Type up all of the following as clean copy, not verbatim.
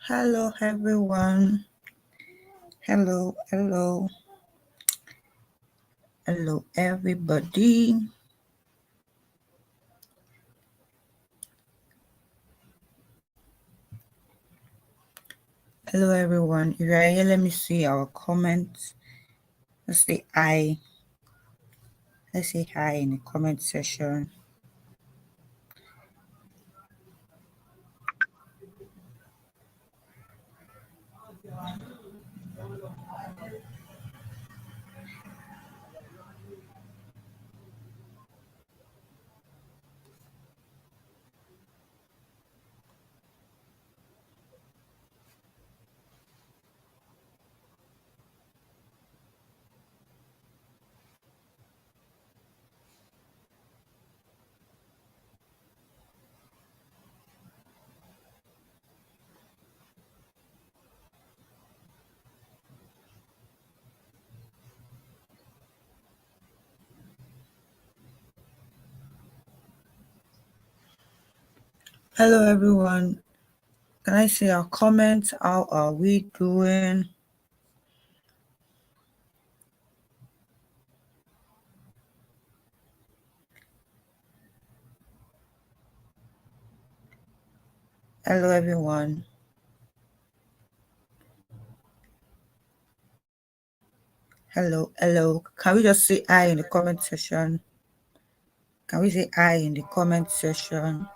Hello, everyone. Hello, everybody. Hello, everyone. If you are here, let me see our comments. Let's say hi. Let's say hi in the comment section. Hello, everyone. Can I see our comments? How are we doing? Hello, everyone. Hello. Can we just say hi in the comment section? Can we say hi in the comment section?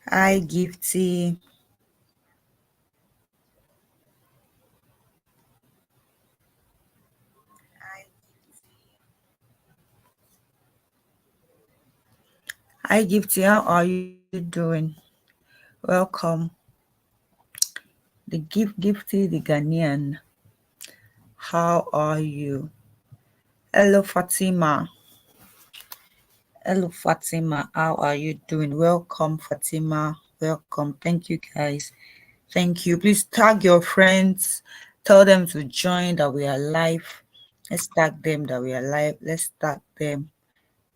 Hi, Gifty. Hi, Gifty. How are you doing? Welcome. The Gifty, the Ghanaian. How are you? Hello, Fatima. Hello, Fatima. How are you doing? Welcome, Fatima. Welcome. Thank you, guys. Thank you. Please tag your friends. Tell them to join that we are live. Let's tag them that we are live. Let's tag them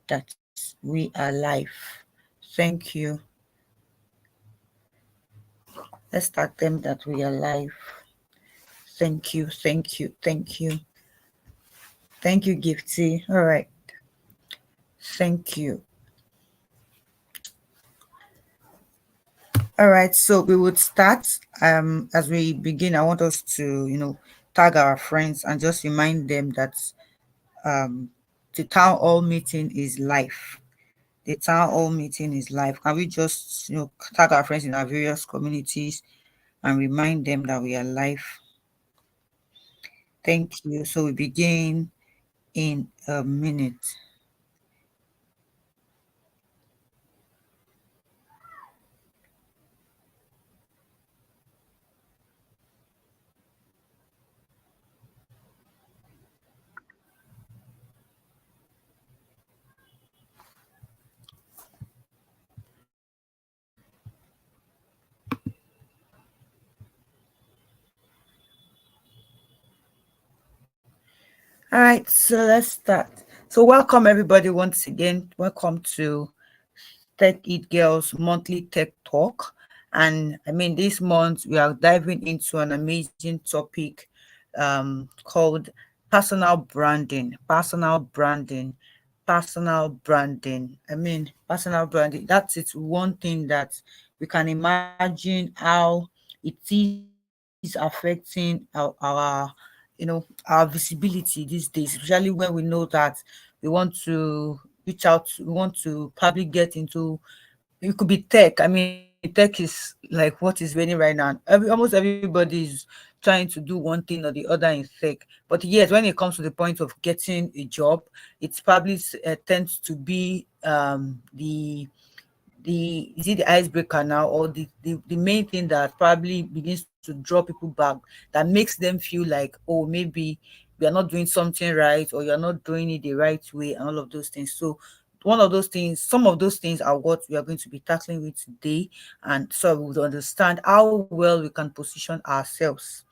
that we are live. Thank you. Let's tag them that we are live. Thank you. Thank you. Thank you, Gifty. All right. Thank you. All right, so we would start. As we begin, I want us to, tag our friends and just remind them that um, the town hall meeting is live. The town hall meeting is live. Can we just, tag our friends in our various communities and remind them that we are live? Thank you. So we begin in a minute. All right, so let's start. So welcome everybody once again. Welcome to Tech It Girls monthly tech talk. And I mean, this month we are diving into an amazing topic called personal branding. Personal branding. I mean, personal branding. That's it. One thing that we can imagine how it is affecting our visibility these days, especially when we know that we want to reach out, we want to probably get into it could be tech. I mean, tech is like what is raining right now. Almost everybody is trying to do one thing or the other in tech. But yet, when it comes to the point of getting a job, it's probably tends to be the is it the icebreaker now, or the main thing that probably begins to draw people back, that makes them feel like, oh, maybe we are not doing something right, or you're not doing it the right way, and all of those things. So some of those things are what we are going to be tackling with today, and so we would understand how well we can position ourselves.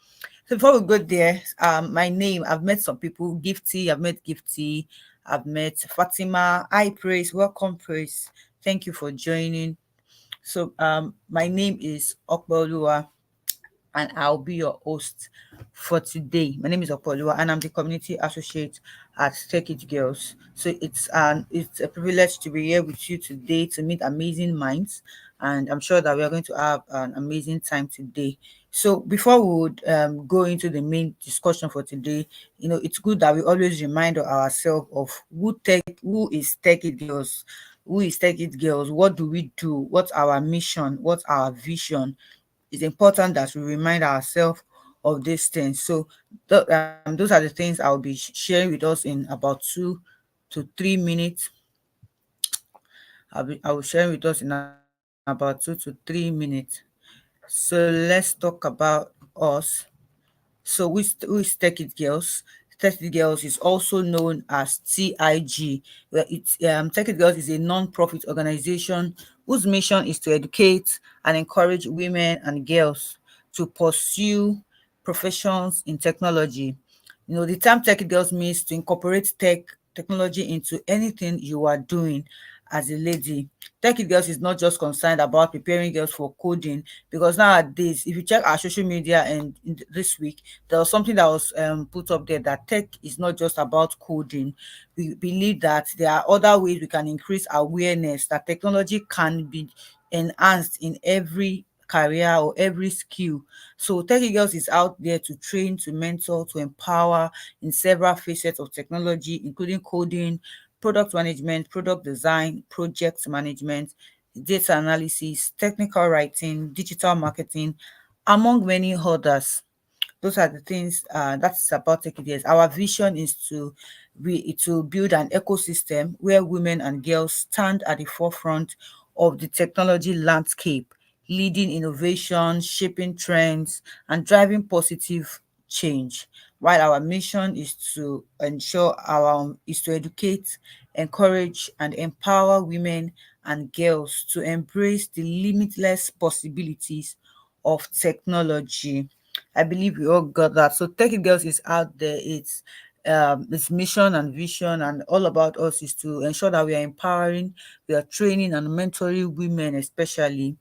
So before we go there, my name, I've met some people, Gifty, I've met Gifty, I've met Fatima. Hi, Praise, welcome, Praise. Thank you for joining. So my name is Okboluwa, and I'll be your host for today. My name is Opolua, and I'm the community associate at Take It Girls. So it's a privilege to be here with you today to meet amazing minds, and I'm sure that we are going to have an amazing time today. So before we would go into the main discussion for today, it's good that we always remind ourselves of who is Take It Girls. Who is Take It Girls? What do we do? What's our mission? What's our vision? It's important that we remind ourselves of these things. So those are the things I'll be sharing with us in about 2 to 3 minutes. I will share with us in about 2 to 3 minutes. So let's talk about us. So who is Tech It Girls? Tech It Girls is also known as TIG. Where Tech It Girls is a non-profit organization whose mission is to educate and encourage women and girls to pursue professions in technology. The term Tech It Girls means to incorporate technology into anything you are doing as a lady. Tech It Girls is not just concerned about preparing girls for coding, because nowadays, if you check our social media and this week, there was something that was put up there that tech is not just about coding. We believe that there are other ways we can increase awareness that technology can be enhanced in every career or every skill. So Techie Girls is out there to train, to mentor, to empower in several facets of technology, including coding, product management, product design, project management, data analysis, technical writing, digital marketing, among many others. Those are the things that's about Take It. Our vision is to build an ecosystem where women and girls stand at the forefront of the technology landscape, leading innovation, shaping trends, and driving positive change. While our mission is to educate, encourage, and empower women and girls to embrace the limitless possibilities of technology. I believe we all got that. So Tech It Girls is out there. Its mission and vision and all about us is to ensure that we are empowering, we are training and mentoring women, especially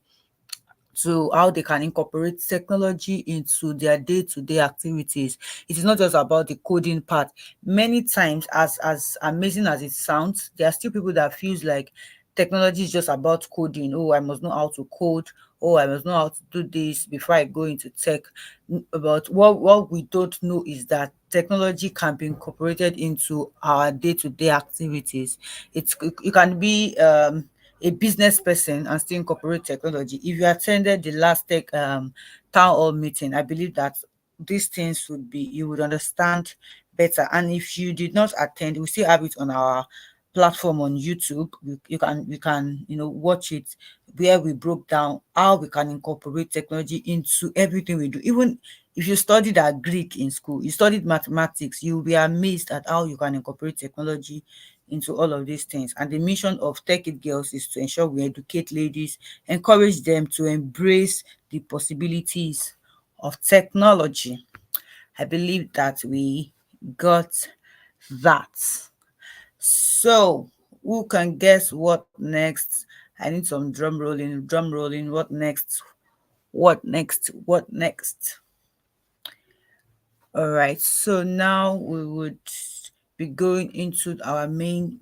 to how they can incorporate technology into their day-to-day activities. It is not just about the coding part. Many times, as amazing as it sounds, there are still people that feels like technology is just about coding. Oh, I must know how to code. Oh, I must know how to do this before I go into tech. But what we don't know is that technology can be incorporated into our day-to-day activities. You can be a business person and still incorporate technology. If you attended the last tech town hall meeting, I believe that these things would be you would understand better. And if you did not attend, we still have it on our platform on YouTube. You can watch it, where we broke down how we can incorporate technology into everything we do. Even if you studied that Greek in school, you studied mathematics, you'll be amazed at how you can incorporate technology into all of these things. And the mission of Tech It Girls is to ensure we educate ladies, encourage them to embrace the possibilities of technology. I believe that we got that. So, who can guess what next? I need some drum rolling, drum rolling. What next? What next? What next? All right. So now we would be going into our main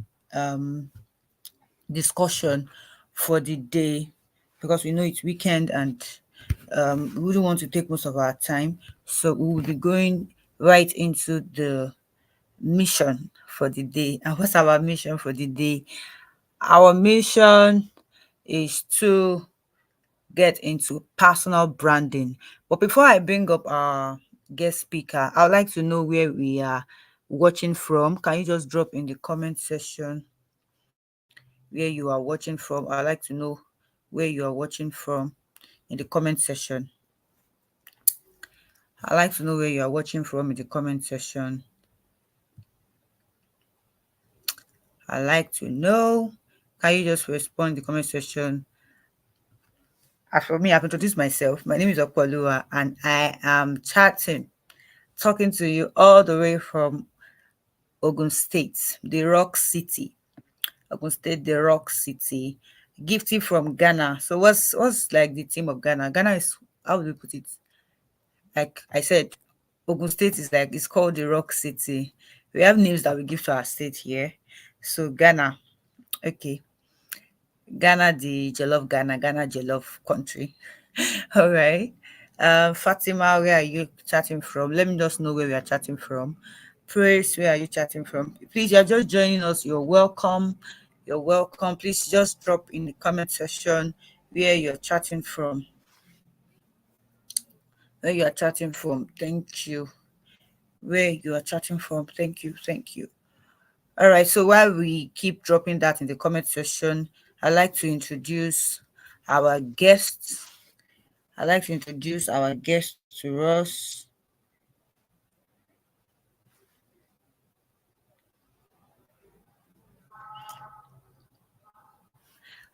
discussion for the day, because we know it's weekend and we wouldn't want to take most of our time. So we will be going right into the mission for the day. And what's our mission for the day? Our mission is to get into personal branding. But before I bring up our guest speaker, I would like to know where we are watching from. Can you just drop in the comment section where you are watching from? I'd like to know where you are watching from in the comment section. I'd like to know where you are watching from in the comment section. I'd like to know. Can you just respond in the comment section? As for me, I've introduced myself. My name is Okwalua and I am chatting talking to you all the way from Ogun State, the Rock City. Ogun State, the Rock City. Gifty from Ghana. So what's like the theme of Ghana? Ghana is, how would you put it? Like I said, Ogun State is like, it's called the Rock City. We have names that we give to our state here. So Ghana, okay. Ghana, the Jollof Ghana, Ghana Jollof country. All right. Fatima, where are you chatting from? Let me just know where we are chatting from. Praise, where are you chatting from? Please, you're just joining us. You're welcome. You're welcome. Please just drop in the comment section where you're chatting from. Where you are chatting from. Thank you. Where you are chatting from. Thank you. Thank you. All right. So while we keep dropping that in the comment section, I'd like to introduce our guests. I'd like to introduce our guest to us.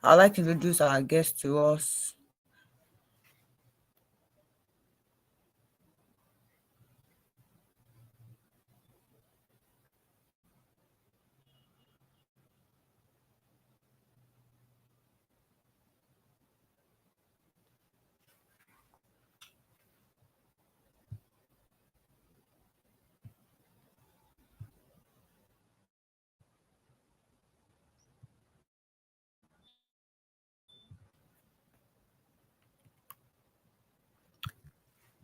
I'd like to introduce our guest to us.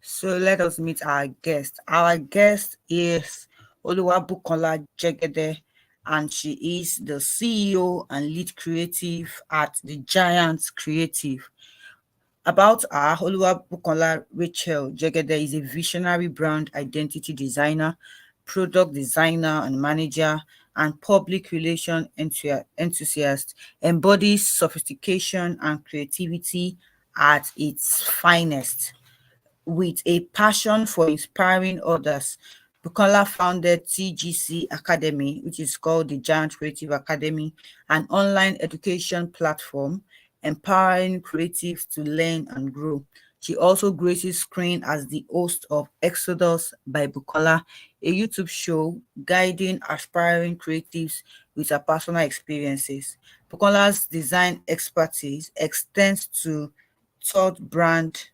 So let us meet our guest. Our guest is Oluwabukola Jegede, and she is the CEO and lead creative at the Giants Creative. About her, Oluwabukola Rachel Jegede is a visionary brand identity designer, product designer and manager, and public relation enthusiast, embodies sophistication and creativity at its finest. With a passion for inspiring others, Bukola founded TGC Academy, which is called the Giant Creative Academy, an online education platform empowering creatives to learn and grow. She also graces screen as the host of Exodus by Bukola, a YouTube show guiding aspiring creatives with her personal experiences. Bukola's design expertise extends to thought brand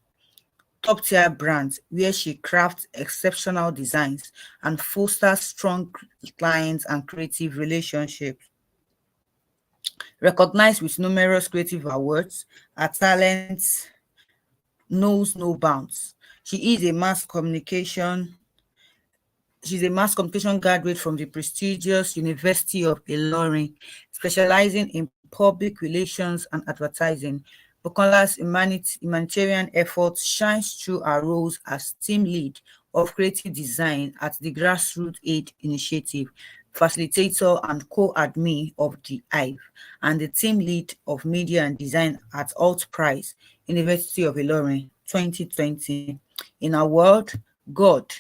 top-tier brands where she crafts exceptional designs and fosters strong clients and creative relationships. Recognized with numerous creative awards, her talent knows no bounds. She is a She's a mass communication graduate from the prestigious University of Ilorin, specializing in public relations and advertising. Bukola's humanitarian efforts shines through her roles as team lead of creative design at the Grassroots Aid Initiative, facilitator and co-admin of the Hive, and the team lead of media and design at Alt Prize, University of Ilorin, 2020. In her world, God,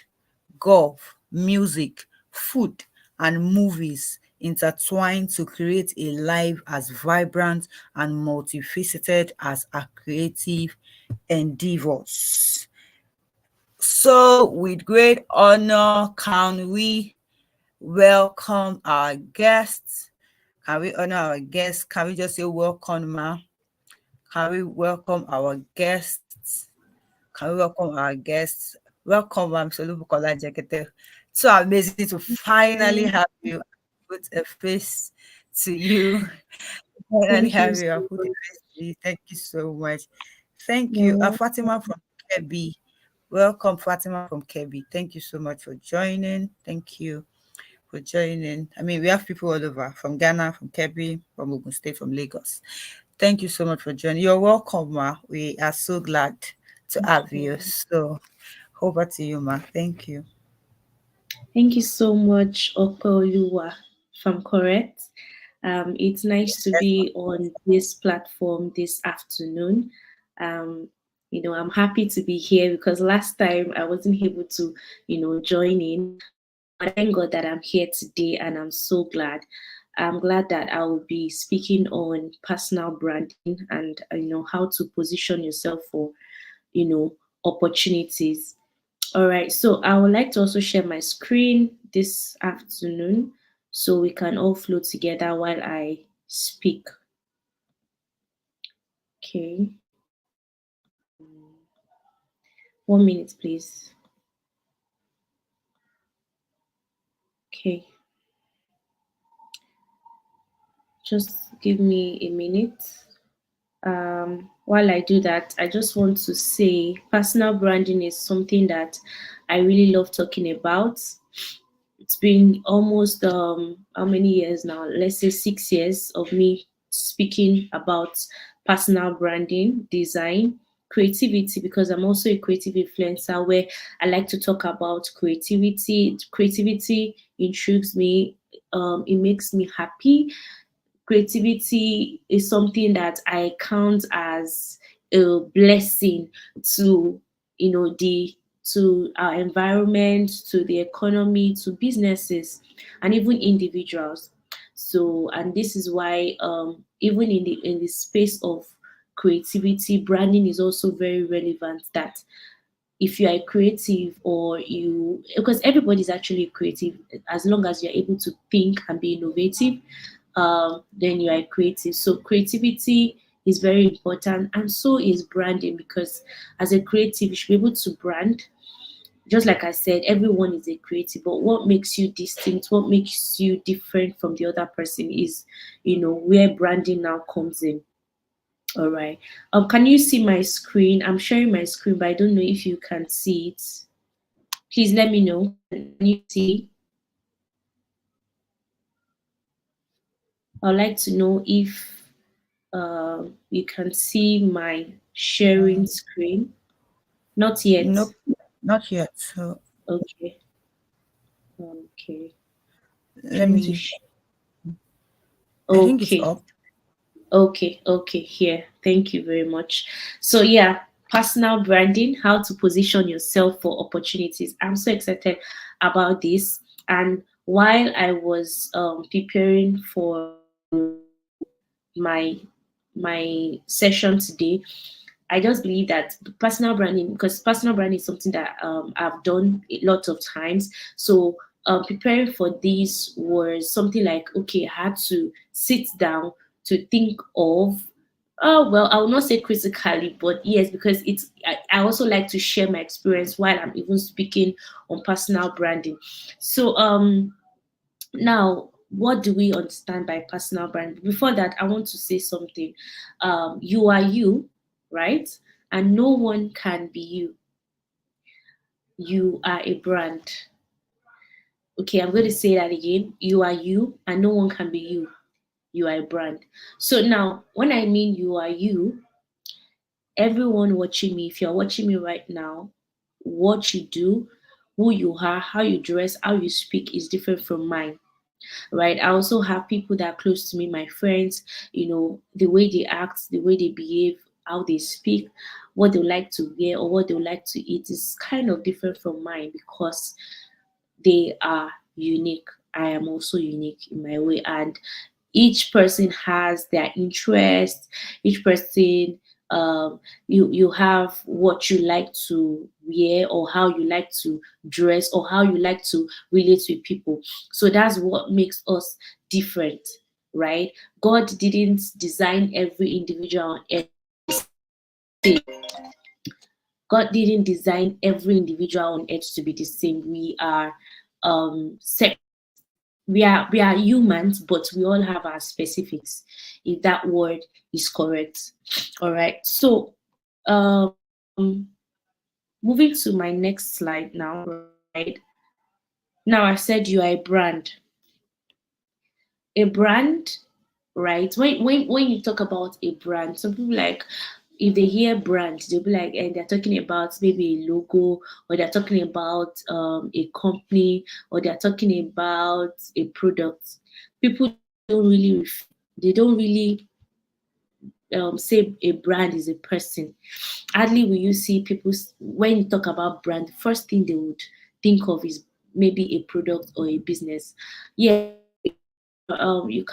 golf, music, food, and movies intertwine to create a life as vibrant and multifaceted as our creative endeavors. So, with great honor, can we welcome our guests? Can we honor our guests? Can we just say welcome, ma? Can we welcome our guests? Can we welcome our guests? Welcome, Ma'am Solubukola Jekete. So amazing to finally have you. Put a face to you. Finally Thank you have so you. I put a much. face to you. Thank you so much. Thank You're you. welcome. Fatima from Kebi. Welcome, Fatima from Kebi. Thank you so much for joining. Thank you for joining. I mean, we have people all over from Ghana, from Kebi, from Ogun State, from Lagos. Thank you so much for joining. You're welcome, Ma. We are so glad to have you. So over to you, Ma. Thank you. Thank you so much, Opeoluwa, if I'm correct. It's nice to Yes, be on this platform this afternoon. Um, I'm happy to be here because last time I wasn't able to, join in. But thank God that I'm here today and I'm so glad. I'm glad that I will be speaking on personal branding and how to position yourself for, opportunities. All right, so I would like to also share my screen this afternoon so we can all flow together while I speak. Okay. 1 minute, please. Okay. Just give me a minute. While I do that, I just want to say personal branding is something that I really love talking about. It's been almost how many years now? Let's say 6 years of me speaking about personal branding, design, creativity, because I'm also a creative influencer where I like to talk about creativity. Creativity intrigues me, it makes me happy. Creativity is something that I count as a blessing to, the to our environment, to the economy, to businesses, and even individuals. So, and this is why even in the space of creativity, branding is also very relevant. That if you are creative, or you, because everybody's actually creative, as long as you're able to think and be innovative, then you are creative. So creativity is very important, and so is branding, because as a creative you should be able to brand. Just like I said, everyone is a creative, but what makes you distinct, what makes you different from the other person is, where branding now comes in. All right. Can you see my screen? I'm sharing my screen, but I don't know if you can see it. Please let me know. Can you see? I'd like to know if you can see my sharing screen. Not yet. Nope, not yet. So Okay. Okay. let Trying to. me. I think it's Okay. up. Okay. Okay. Here. Thank you very much. So yeah, personal branding, how to position yourself for opportunities. I'm so excited about this. And while I was preparing for my session today, I just believe that personal branding, because personal branding is something that I've done a lot of times. So preparing for this was something like, okay, I had to sit down to think of. Oh well, I will not say critically, but yes, because I also like to share my experience while I'm even speaking on personal branding. So now, what do we understand by personal brand? Before that, I want to say something. You are you, right? And no one can be you. You are a brand. Okay, I'm going to say that again. You are you, and no one can be you. You are a brand. So now, when I mean you are you, everyone watching me, if you're watching me right now, what you do, who you are, how you dress, how you speak is different from mine, right? I also have people that are close to me, my friends, the way they act, the way they behave, how they speak, what they like to wear, or what they like to eat is kind of different from mine, because they are unique. I am also unique in my way, and each person has their interests. Each person, you have what you like to wear, or how you like to dress, or how you like to relate with people. So that's what makes us different, right? God didn't design every individual on earth. God didn't design every individual on earth to be the same. We are we are humans, but we all have our specifics, if that word is correct. All right. So um moving to my next slide now, right? Now I said you are a brand. A brand, right? When you talk about a brand, some people, like, if they hear brand, they'll be like, and they're talking about maybe a logo, or they're talking about a company, or they're talking about a product. People don't really they don't really say a brand is a person. Hardly will you see people, when you talk about brand, the first thing they would think of is maybe a product or a business. Yeah, you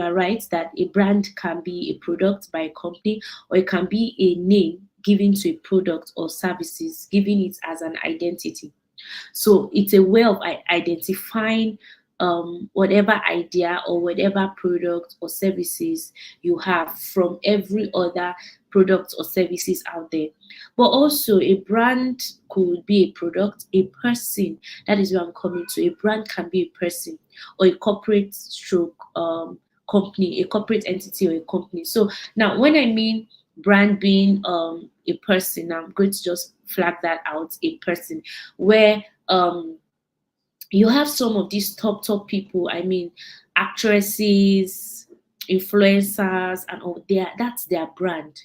are right that a brand can be a product by a company, or it can be a name given to a product or services, giving it as an identity. So it's a way of identifying whatever idea or whatever product or services you have from every other product or services out there. But also a brand could be a product, a person. That is where I'm coming to. A brand can be a person or a corporate stroke company, a corporate entity or a company. So now when I mean brand being a person, I'm going to just flag that out, a person, where you have some of these top people, I mean actresses, influencers and all, that's their brand.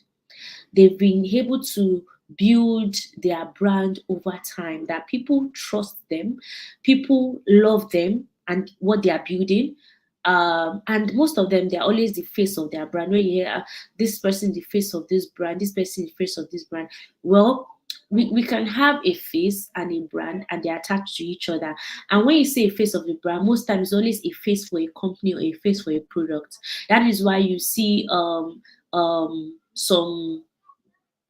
They've been able to build their brand over time, that people trust them, people love them and what they are building. And most of them, they're always the face of their brand. When you hear this person the face of this brand, this person the face of this brand, well, we can have a face and a brand and they're attached to each other. And when you say a face of a brand, most times it's always a face for a company or a face for a product. That is why you see some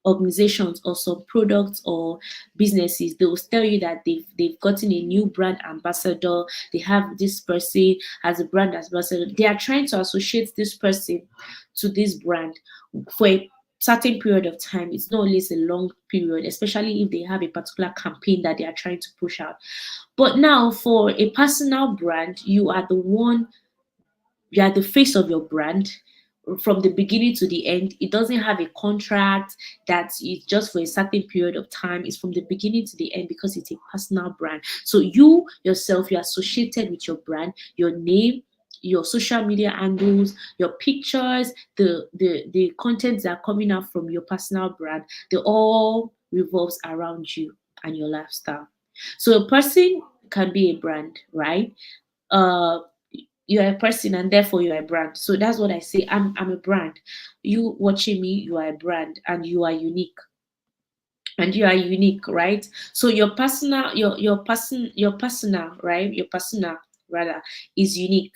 organizations or some products or businesses, they will tell you that they've gotten a new brand ambassador. They have this person as a brand ambassador. They are trying to associate this person to this brand for a certain period of time. It's not always a long period, especially if they have a particular campaign that they are trying to push out. But now for a personal brand, you are the face of your brand from the beginning to the end. It doesn't have a contract that is just for a certain period of time. It's from the beginning to the end because it's a personal brand. So you yourself, you're associated with your brand, your name, your social media handles, your pictures, the contents that are coming out from your personal brand, they all revolves around you and your lifestyle. So a person can be a brand, right? uh you're a person and therefore you're a brand. So that's what I say. I'm a brand. You watching me, you are a brand and you are unique. And you are unique, right? So your personal, your personal, right? Your persona rather is unique.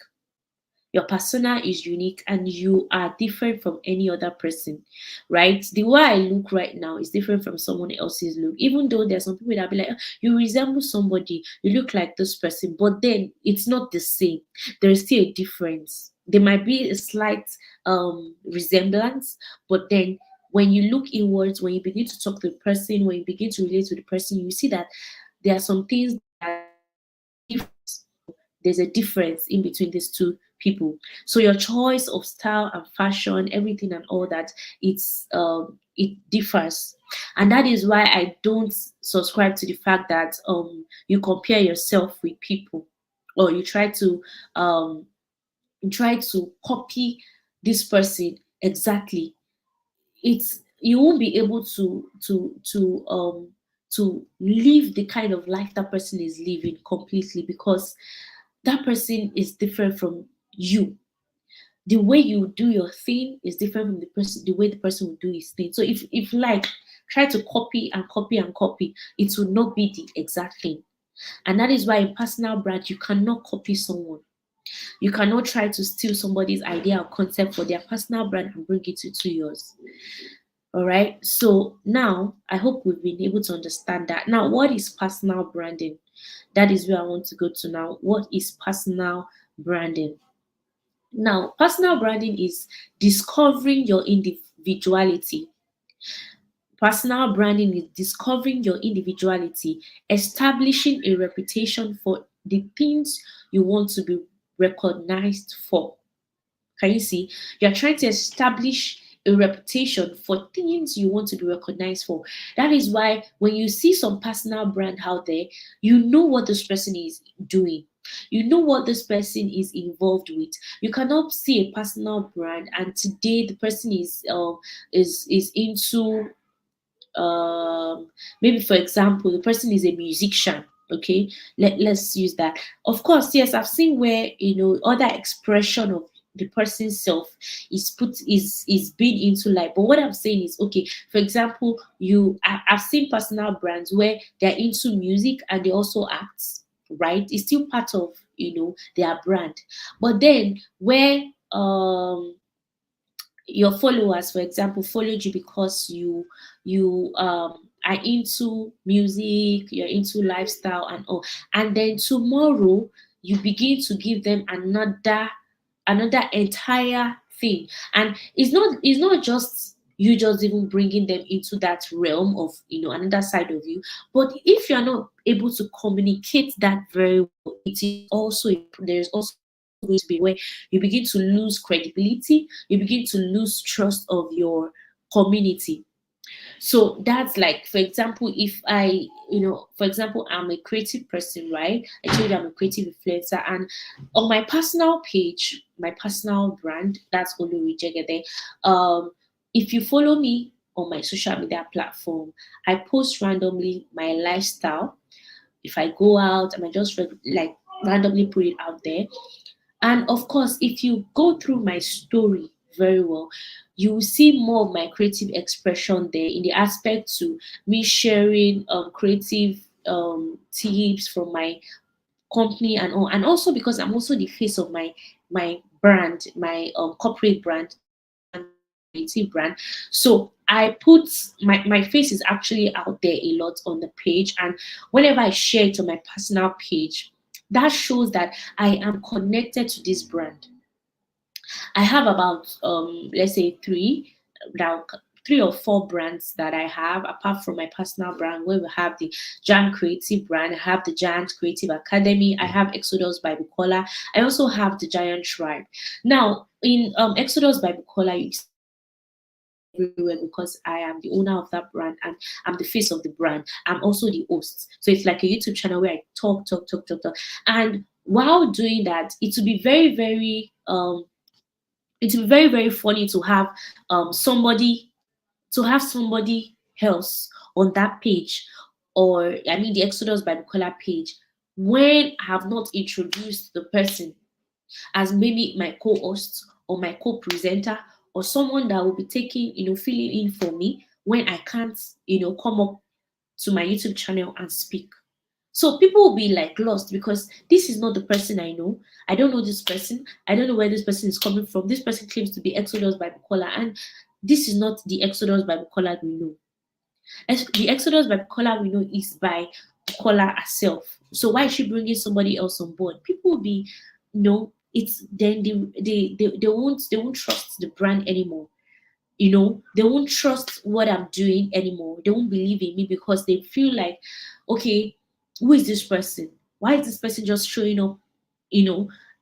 Your persona is unique and you are different from any other person, right? The way I look right now is different from someone else's look. Even though there's some people that be like, "Oh, you resemble somebody, you look like this person," but then it's not the same. There is still a difference. There might be a slight resemblance, but then when you look inwards, when you begin to talk to the person, when you begin to relate to the person, you see that there are some things that there's a difference in between these two people. So your choice of style and fashion, everything and all that, it differs. And that is why I don't subscribe to the fact that you compare yourself with people, or you try to copy this person exactly. It's You won't be able to live the kind of life that person is living completely, because that person is different from you. The way you do your thing is different from the way the person will do his thing. So if like try to copy and copy and copy, it will not be the exact thing. And that is why in personal brand you cannot copy someone. You cannot try to steal somebody's idea or concept for their personal brand and bring it into yours. All right. So now I hope we've been able to understand that. Now, what is personal branding? That is where I want to go to now. What is personal branding? Now, personal branding is discovering your individuality. Personal branding is discovering your individuality, establishing a reputation for the things you want to be recognized for. Can you see? You're trying to establish a reputation for things you want to be recognized for. That is why when you see some personal brand out there, you know what this person is doing. You know what this person is involved with. You cannot see a personal brand and today the person is into maybe for example the person is a musician. Okay, let's use that. Of course, yes, I've seen where other expression of the person's self is being into life. But what I'm saying is, okay, for example, I've seen personal brands where they're into music and they also act, right? It's still part of their brand. But then where your followers, for example, followed you because you are into music, you're into lifestyle and all, and then tomorrow you begin to give them another entire thing. And it's not just you just even bringing them into that realm of, another side of you, but if you're not able to communicate that very well, it is also, there's also going to be where you begin to lose credibility, you begin to lose trust of your community. So that's like, for example, if I, for example, I'm a creative person, right? I told you I'm a creative influencer, and on my personal page, my personal brand, that's Olori Jegede. If you follow me on my social media platform, I post randomly my lifestyle. If I go out, I might just like randomly put it out there. And of course, if you go through my story very well, you will see more of my creative expression there, in the aspect to me sharing creative tips from my company and all. And also because I'm also the face of my brand, my corporate brand, creative brand. So I put my face is actually out there a lot on the page. And whenever I share it on my personal page, that shows that I am connected to this brand. I have about let's say now 3 or 4 brands that I have apart from my personal brand, where we have the Giant Creative brand, I have the Giant Creative Academy, I have Exodus by Bukola, I also have the Giant Tribe. Now in Exodus by Bukola, you see everywhere because I am the owner of that brand and I'm the face of the brand. I'm also the host. So it's like a YouTube channel where I talk. And while doing that, it will be very funny to have somebody else on that page, or I mean the Exodus by Bukola page, when I have not introduced the person as maybe my co-host or my co-presenter, or someone that will be taking, filling in for me when I can't, come up to my YouTube channel and speak. So people will be like lost because this is not the person I know. I don't know this person. I don't know where this person is coming from. This person claims to be Exodus by Bukola, and this is not the Exodus by Bukola we know. The Exodus by Bukola we know is by Bukola herself. So why is she bringing somebody else on board? People will be, it's then they won't trust the brand anymore. They won't trust what I'm doing anymore. They won't believe in me because they feel like, okay, who is this person? Why is this person just showing up,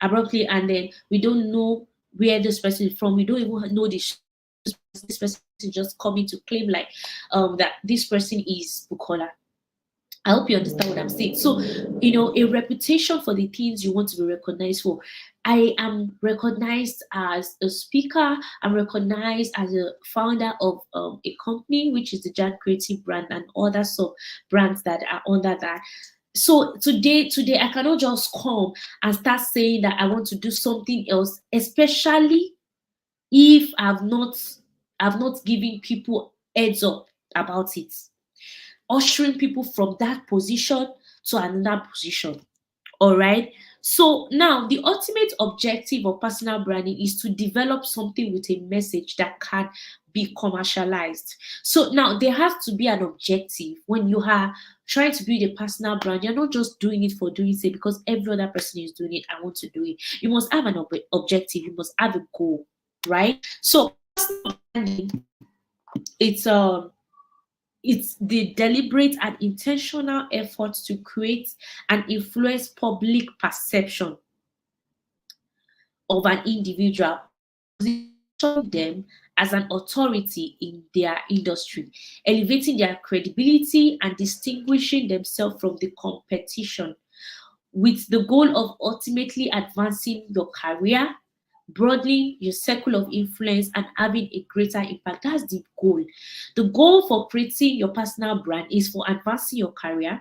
abruptly, and then we don't know where this person is from? We don't even know this person is just coming to claim like that this person is Bukola. I hope you understand what I'm saying. So, a reputation for the things you want to be recognized for. I am recognized as a speaker. I'm recognized as a founder of a company, which is the Jack Creative brand, and other sub brands that are under that. So today, I cannot just come and start saying that I want to do something else, especially if I've not given people heads up about it, ushering people from that position to another position. All right. So now the ultimate objective of personal branding is to develop something with a message that can be commercialized. So now there has to be an objective when you are trying to build a personal brand. You're not just doing it for doing it because every other person is doing it. I want to do it. You must have an objective. You must have a goal, right? So personal branding, it's the deliberate and intentional effort to create and influence public perception of an individual, positioning them as an authority in their industry, elevating their credibility and distinguishing themselves from the competition, with the goal of ultimately advancing your career, broadening your circle of influence, and having a greater impact. That's the goal. The goal for creating your personal brand is for advancing your career,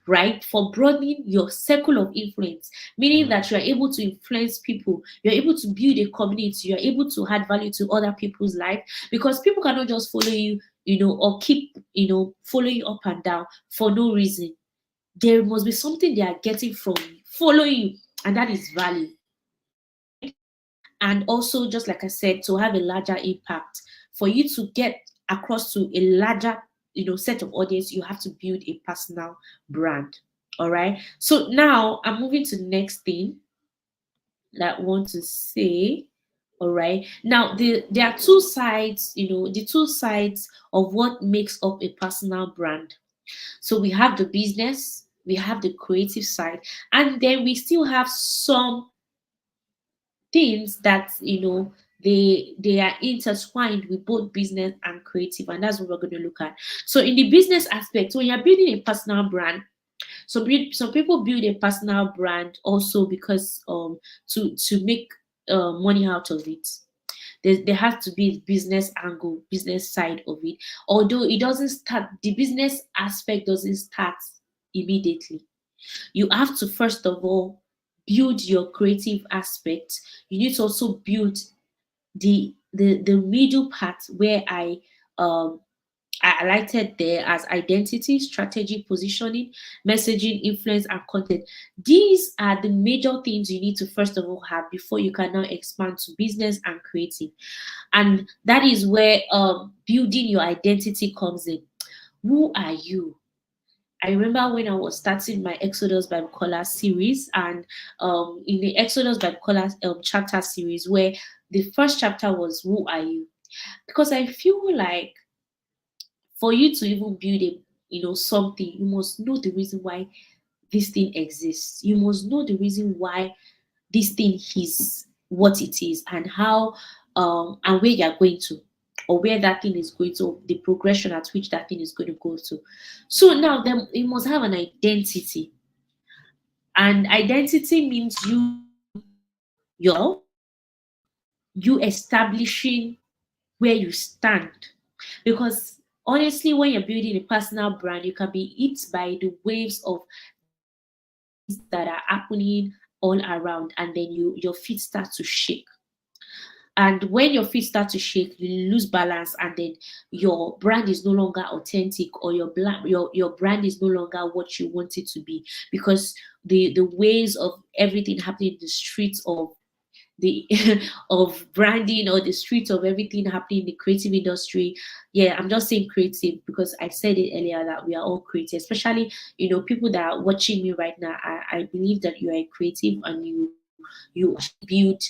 right? For broadening your circle of influence, meaning that you are able to influence people, you're able to build a community, you're able to add value to other people's life, because people cannot just follow you, or keep, following you up and down for no reason. There must be something they are getting from following you, and that is value. And also, just like I said, to have a larger impact, for you to get across to a larger, set of audience, you have to build a personal brand. All right. So now I'm moving to the next thing that I want to say. All right. Now, there are two sides, the two sides of what makes up a personal brand. So we have the business, we have the creative side, and then we still have some things that they are intertwined with both business and creative, and that's what we're going to look at. So in the business aspect, when you're building a personal brand, some people build a personal brand also because to make money out of it. There has to be a business angle, business side of it. Although it doesn't start, the business aspect doesn't start immediately. You have to first of all build your creative aspect. You need to also build the middle part where I highlighted there as identity, strategy, positioning, messaging, influence, and content. These are the major things you need to first of all have before you can now expand to business and creative. And that is where building your identity comes in. Who are you? I remember when I was starting my Exodus Bible Color series, and in the Exodus Bible Color chapter series, where the first chapter was "Who are you?" Because I feel like for you to even build something, you must know the reason why this thing exists. You must know the reason why this thing is what it is, and how and where you're going to, or where that thing is going to, the progression at which that thing is going to go to. So now then you must have an identity. And identity means your you establishing where you stand. Because honestly, when you're building a personal brand, you can be hit by the waves of that are happening all around, and then your feet start to shake. And when your feet start to shake, you lose balance, and then your brand is no longer authentic, or your brand is no longer what you want it to be, because the ways of everything happening in the streets of the of branding, or the streets of everything happening in the creative industry. Yeah, I'm just saying creative because I said it earlier that we are all creative, especially people that are watching me right now. I believe that you are a creative, and you build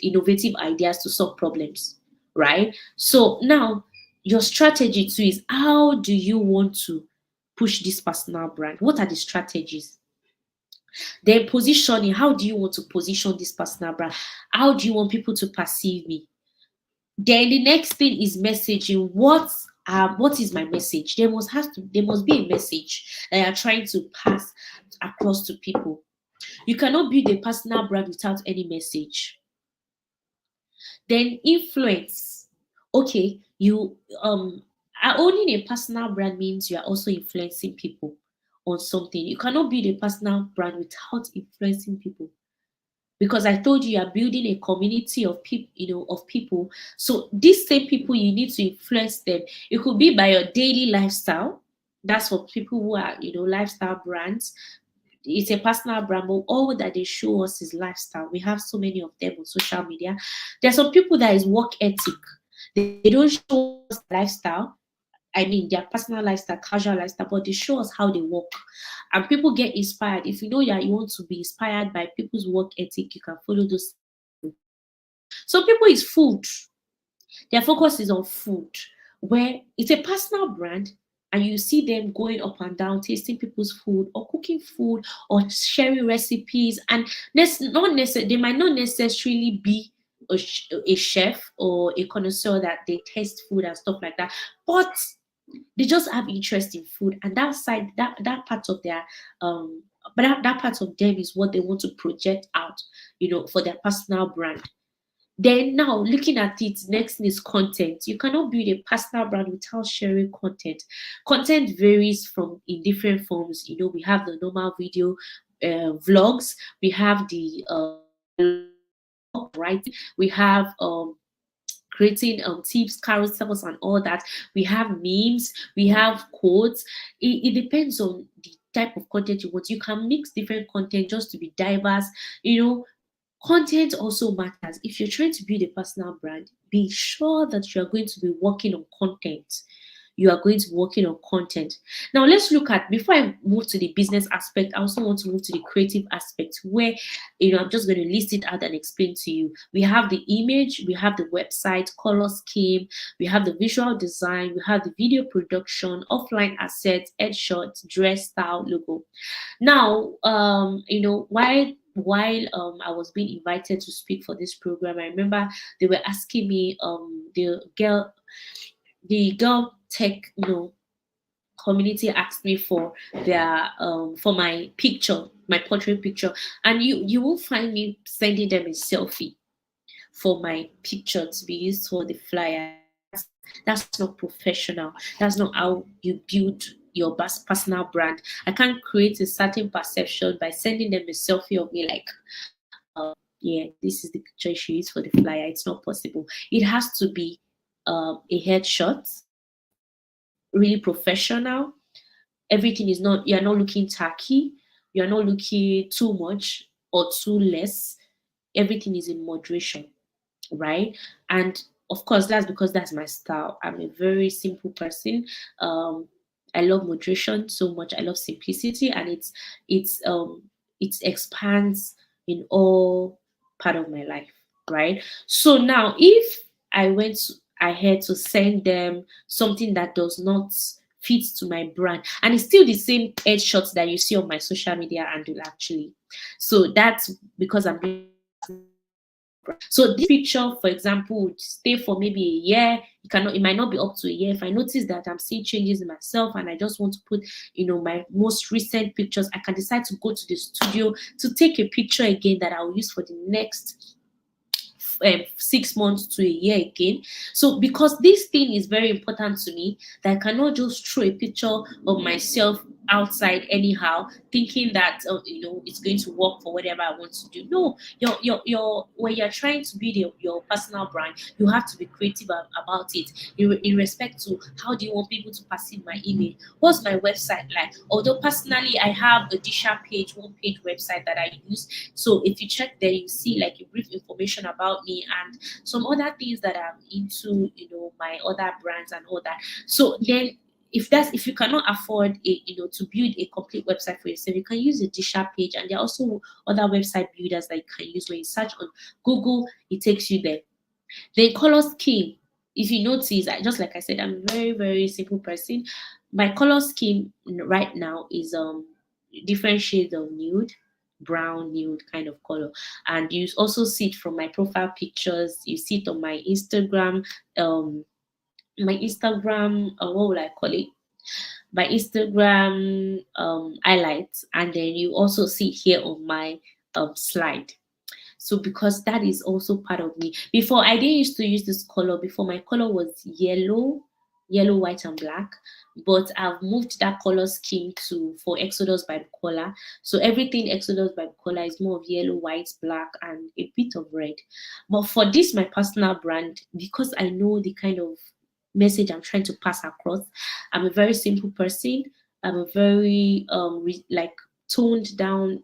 innovative ideas to solve problems, right? So now your strategy too is, how do you want to push this personal brand? What are the strategies? Then positioning, how do you want to position this personal brand? How do you want people to perceive me? Then the next thing is messaging. What is my message? There must be a message that you're trying to pass across to people. You cannot build a personal brand without any message. Then influence. Okay, you owning a personal brand means you are also influencing people on something. You cannot build a personal brand without influencing people, because I told you are building a community of people, of people. So these same people, you need to influence them. It could be by your daily lifestyle. That's for people who are, lifestyle brands. It's a personal brand, but all that they show us is lifestyle. We have so many of them on social media. There are some people that is work ethic. They don't show us lifestyle. I mean, their personal lifestyle, casual lifestyle, but they show us how they work. And people get inspired. If you know that you want to be inspired by people's work ethic, you can follow those. Some people is food. Their focus is on food, where it's a personal brand, and you see them going up and down, tasting people's food, or cooking food, or sharing recipes. And they might not necessarily be a chef or a connoisseur that they taste food and stuff like that, but they just have interest in food, and that side, that part of their but that part of them is what they want to project out, for their personal brand. Then now looking at it, next thing is content. You cannot build a personal brand without sharing content. Content varies from in different forms. We have the normal video vlogs, we have the right, we have creating tips, carousels, and all that. We have memes, we have quotes. It depends on the type of content you want. You can mix different content just to be diverse. Content also matters. If you're trying to build a personal brand, be sure that you are going to be working on content. You are going to be working on content. Now let's look at, before I move to the business aspect, I also want to move to the creative aspect, where I'm just going to list it out and explain to you. We have the image, we have the website, color scheme, we have the visual design, we have the video production, offline assets, headshots, dress style, logo. Now, while I was being invited to speak for this program, I remember they were asking me, the girl tech, community asked me for their for my picture, my portrait picture, and you will find me sending them a selfie for my picture to be used for the flyer. That's not professional. That's not how you build your personal brand. I can't create a certain perception by sending them a selfie of me like, yeah, this is the picture you should use for the flyer. It's not possible. It has to be a headshot, really professional. Everything is not, you're not looking tacky, you're not looking too much or too less. Everything is in moderation, right? And of course, that's because that's my style. I'm a very simple person. I love moderation so much. I love simplicity, and it expands in all part of my life, right? So now, if I went ahead to send them something that does not fit to my brand, and it's still the same headshots that you see on my social media handle, actually. So that's because I'm doing. So this picture, for example, would stay for maybe a year. It might not be up to a year. If I notice that I'm seeing changes in myself and I just want to put, my most recent pictures, I can decide to go to the studio to take a picture again that I will use for the next 6 months to a year again. So because this thing is very important to me, that I cannot just throw a picture of myself outside anyhow, thinking that it's going to work for whatever I want to do. No, your when you're trying to build your personal brand, you have to be creative about it in respect to how do you want people to perceive my image. What's my website like? Although personally I have a Disha page, one page website that I use. So if you check there, you see like a brief information about me and some other things that I'm into, my other brands and all that. So then if you cannot afford to build a complete website for yourself, you can use a Disha page, and there are also other website builders that you can use. When you search on Google, it takes you there. The color scheme, if you notice, just like I said, I'm a very, very simple person. My color scheme right now is different shades of nude, brown, nude kind of color. And you also see it from my profile pictures. You see it on my Instagram, what will I call it? My Instagram highlights, and then you also see here on my slide. So because that is also part of me. Before, I didn't used to use this color. Before, my color was yellow, white, and black. But I've moved that color scheme for Exodus by Bukola. So everything Exodus by Bukola is more of yellow, white, black, and a bit of red. But for this, my personal brand, because I know the kind of message I'm trying to pass across, I'm a very simple person. I'm a very toned down,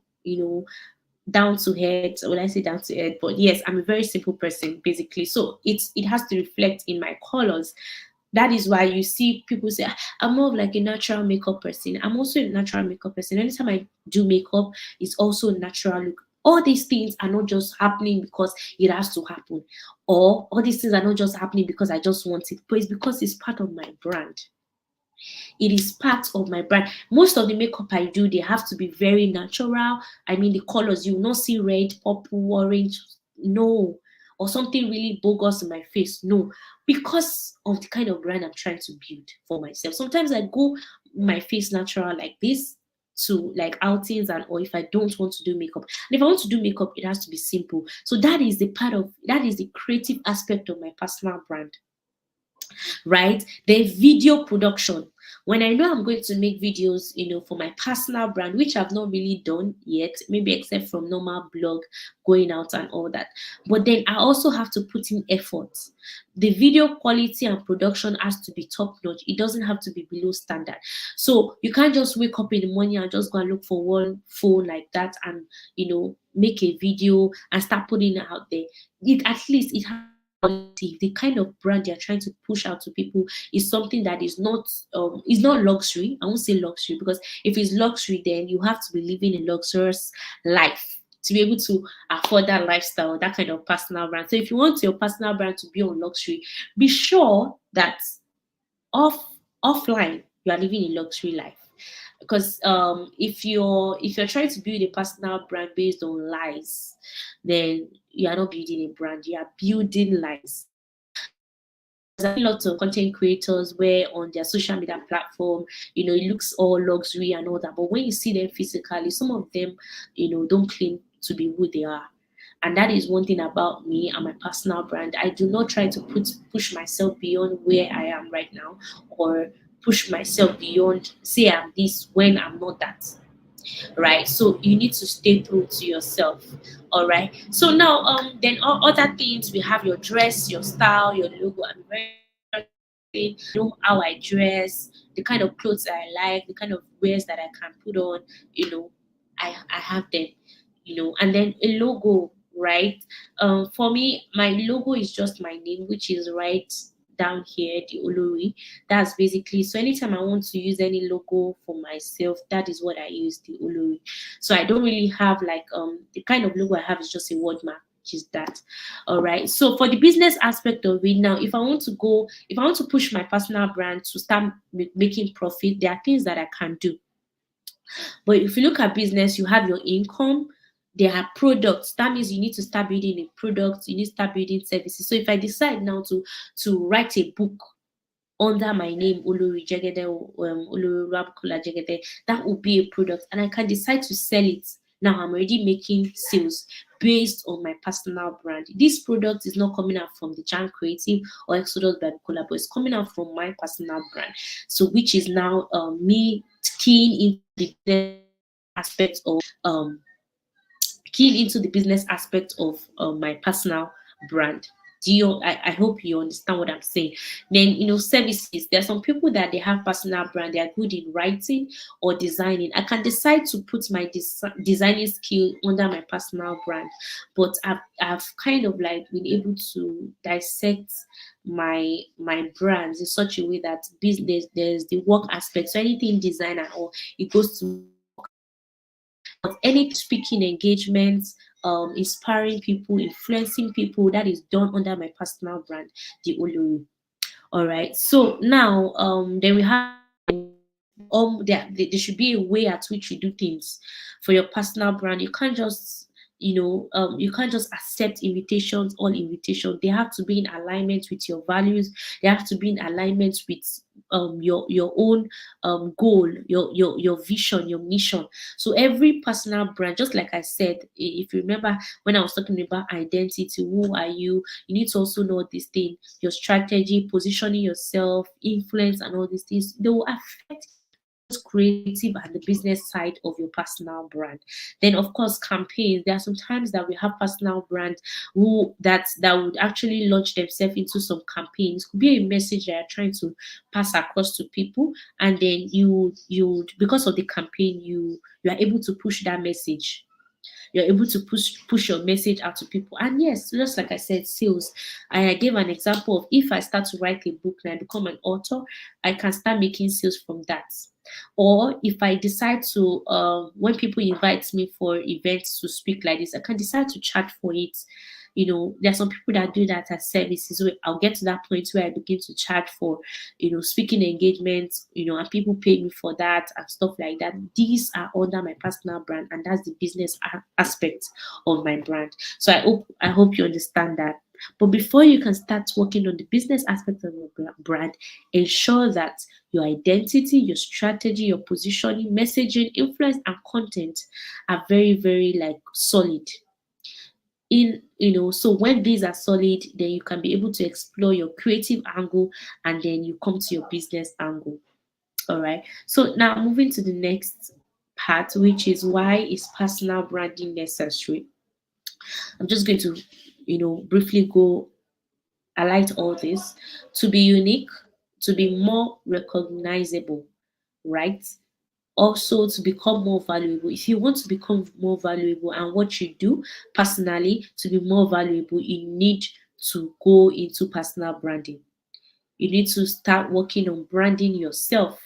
down to head. When I say down to head, but yes, I'm a very simple person basically. So it has to reflect in my colors. That is why you see people say I'm more of like a natural makeup person. I'm also a natural makeup person. Anytime I do makeup, it's also natural look. All these things are not just happening because it has to happen, or all these things are not just happening because I just want it, but it's because it's part of my brand. It is part of my brand. Most of the makeup I do, they have to be very natural. I mean, the colors, you will not see red, purple, orange, no, or something really bogus in my face, no, because of the kind of brand I'm trying to build for myself. Sometimes I go my face natural like this to like outings, and or if I don't want to do makeup, and if I want to do makeup, it has to be simple. So that is the creative aspect of my personal brand, right? The video production. When I know I'm going to make videos, for my personal brand, which I've not really done yet, maybe except from normal blog, going out and all that. But then I also have to put in effort. The video quality and production has to be top notch. It doesn't have to be below standard. So you can't just wake up in the morning and just go and look for one phone like that and make a video and start putting it out there. It at least it has quality. The kind of brand you're trying to push out to people is something that is not luxury. I won't say luxury, because if it's luxury, then you have to be living a luxurious life to be able to afford that lifestyle, that kind of personal brand. So if you want your personal brand to be on luxury, be sure that offline you are living a luxury life. Because if you're trying to build a personal brand based on lies, then you are not building a brand, you are building lies. There's a lot of content creators where on their social media platform, it looks all luxury and all that, but when you see them physically, some of them, don't claim to be who they are. And that is one thing about me and my personal brand. I do not try to push myself beyond where I am right now, or push myself beyond, say I'm this when I'm not that. Right? So you need to stay true to yourself. All right. So now, then other things, we have your dress, your style, your logo. I'm very know how I dress, the kind of clothes I like, the kind of wears that I can put on. I have them. And then a logo, right? For me, my logo is just my name, which is right down here, the Olori. That's basically, so anytime I want to use any logo for myself, that is what I use, the Olori. So I don't really have like the kind of logo I have is just a word mark, which is that. All right. So for the business aspect of it now, if I want to push my personal brand to start making profit, there are things that I can do. But if you look at business, you have your income, there are products. That means you need to start building a product, you need to start building services. So if I decide now to write a book under my name, Olori Jegede, Olori Rabkula Jegede, that will be a product, and I can decide to sell it. Now I'm already making sales based on my personal brand. This product is not coming out from the Jam Creative or Exodus by Bukola, but it's coming out from my personal brand. So which is now me keying into the aspect of my personal brand. I hope you understand what I'm saying. Then services. There are some people that they have personal brand, they are good in writing or designing. I can decide to put my designing skill under my personal brand, but I've kind of like been able to dissect my brands in such a way that business, there's the work aspect. So anything design and all, it goes to any speaking engagements, inspiring people, influencing people, that is done under my personal brand, the Olori. All right. So now, then we have there should be a way at which you do things for your personal brand. You can't just you can't just accept invitations, all invitations. They have to be in alignment with your values. They have to be in alignment with your own goal, your vision, your mission. So every personal brand, just like I said, if you remember when I was talking about identity, who are you? You need to also know this thing, your strategy, positioning yourself, influence, and all these things. They will affect creative and the business side of your personal brand. Then of course campaigns. There are some times that we have personal brands that would actually launch themselves into some campaigns. Could be a message that you're trying to pass across to people, and then you because of the campaign you are able to push that message. You're able to push your message out to people. And yes, just like I said, sales. I gave an example of, if I start to write a book and I become an author, I can start making sales from that. Or if I decide to when people invite me for events to speak like this, I can decide to charge for it. There are some people that do that as services. So I'll get to that point where I begin to charge for speaking engagements, and people pay me for that and stuff like that. These are under my personal brand, and that's the business aspect of my brand. So I hope you understand that. But before you can start working on the business aspect of your brand, ensure that your identity, your strategy, your positioning, messaging, influence, and content are very, very solid. So when these are solid, then you can be able to explore your creative angle, and then you come to your business angle. All right. So now moving to the next part, which is why is personal branding necessary? I'm just going to, briefly go highlight all this. To be unique, to be more recognizable, right? Also to become more valuable. If you want to become more valuable and what you do personally to be more valuable, you need to go into personal branding. You need to start working on branding yourself.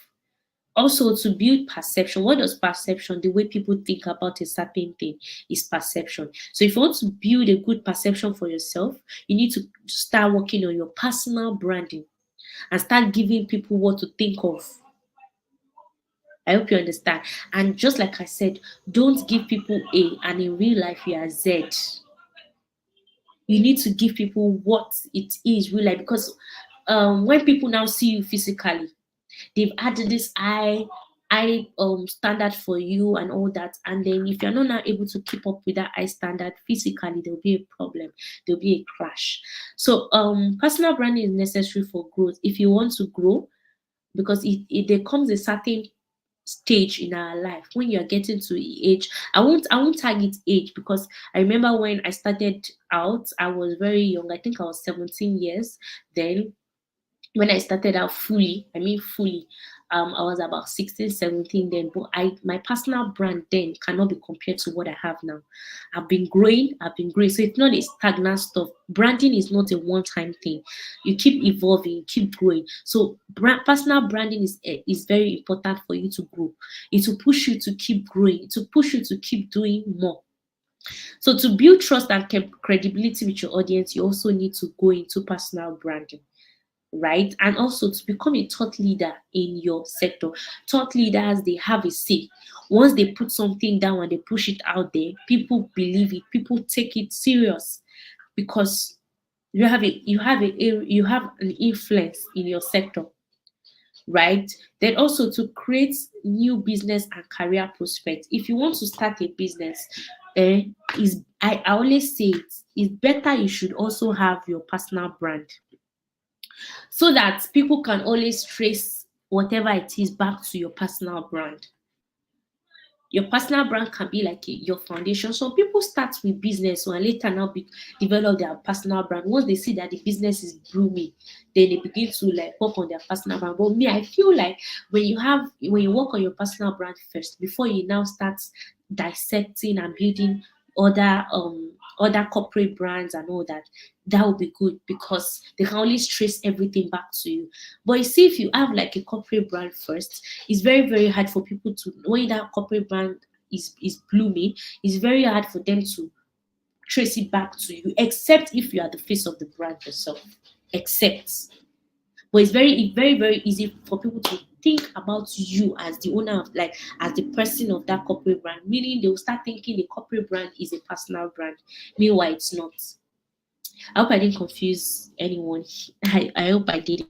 Also, to build perception. What does perception? The way people think about a certain thing is perception. So if you want to build a good perception for yourself, you need to start working on your personal branding and start giving people what to think of. I hope you understand. And just like I said, don't give people A and in real life you are Z. You need to give people what it is real life, because when people now see you physically, they've added this high standard for you and all that, and then if you're not now able to keep up with that high standard physically, there'll be a problem, there'll be a clash. So personal branding is necessary for growth. If you want to grow, because there comes a certain stage in our life when you're getting to age. I won't target age, because I remember when I started out, I was very young. I think I was 17 years then. When I started out fully, I mean fully, I was about 16, 17 then. But my personal brand then cannot be compared to what I have now. I've been growing. So it's not a stagnant stuff. Branding is not a one-time thing. You keep evolving, you keep growing. So personal branding is very important for you to grow. It will push you to keep growing, to push you to keep doing more. So to build trust and credibility with your audience, you also need to go into personal branding, right? And also to become a thought leader in your sector. Thought leaders, they have a say. Once they put something down and they push it out there, people believe it, people take it serious, because you have an influence in your sector, right? Then also to create new business and career prospects. If you want to start a business, I always say it's better you should also have your personal brand, so that people can always trace whatever it is back to your personal brand. Your personal brand can be like your foundation. Some people start with business and later now develop their personal brand. Once they see that the business is blooming, then they begin to like work on their personal brand. But me, I feel like when you work on your personal brand first, before you now start dissecting and building other corporate brands and all that, that would be good, because they can always trace everything back to you. But you see, if you have like a corporate brand first, it's very, very hard for people to, when that corporate brand is blooming, it's very hard for them to trace it back to you, except if you are the face of the brand yourself. Except. But it's very, very, very easy for people to think about you as the owner of, like, as the person of that corporate brand, meaning they will start thinking the corporate brand is a personal brand. Meanwhile, it's not. I hope I didn't confuse anyone. I hope I did.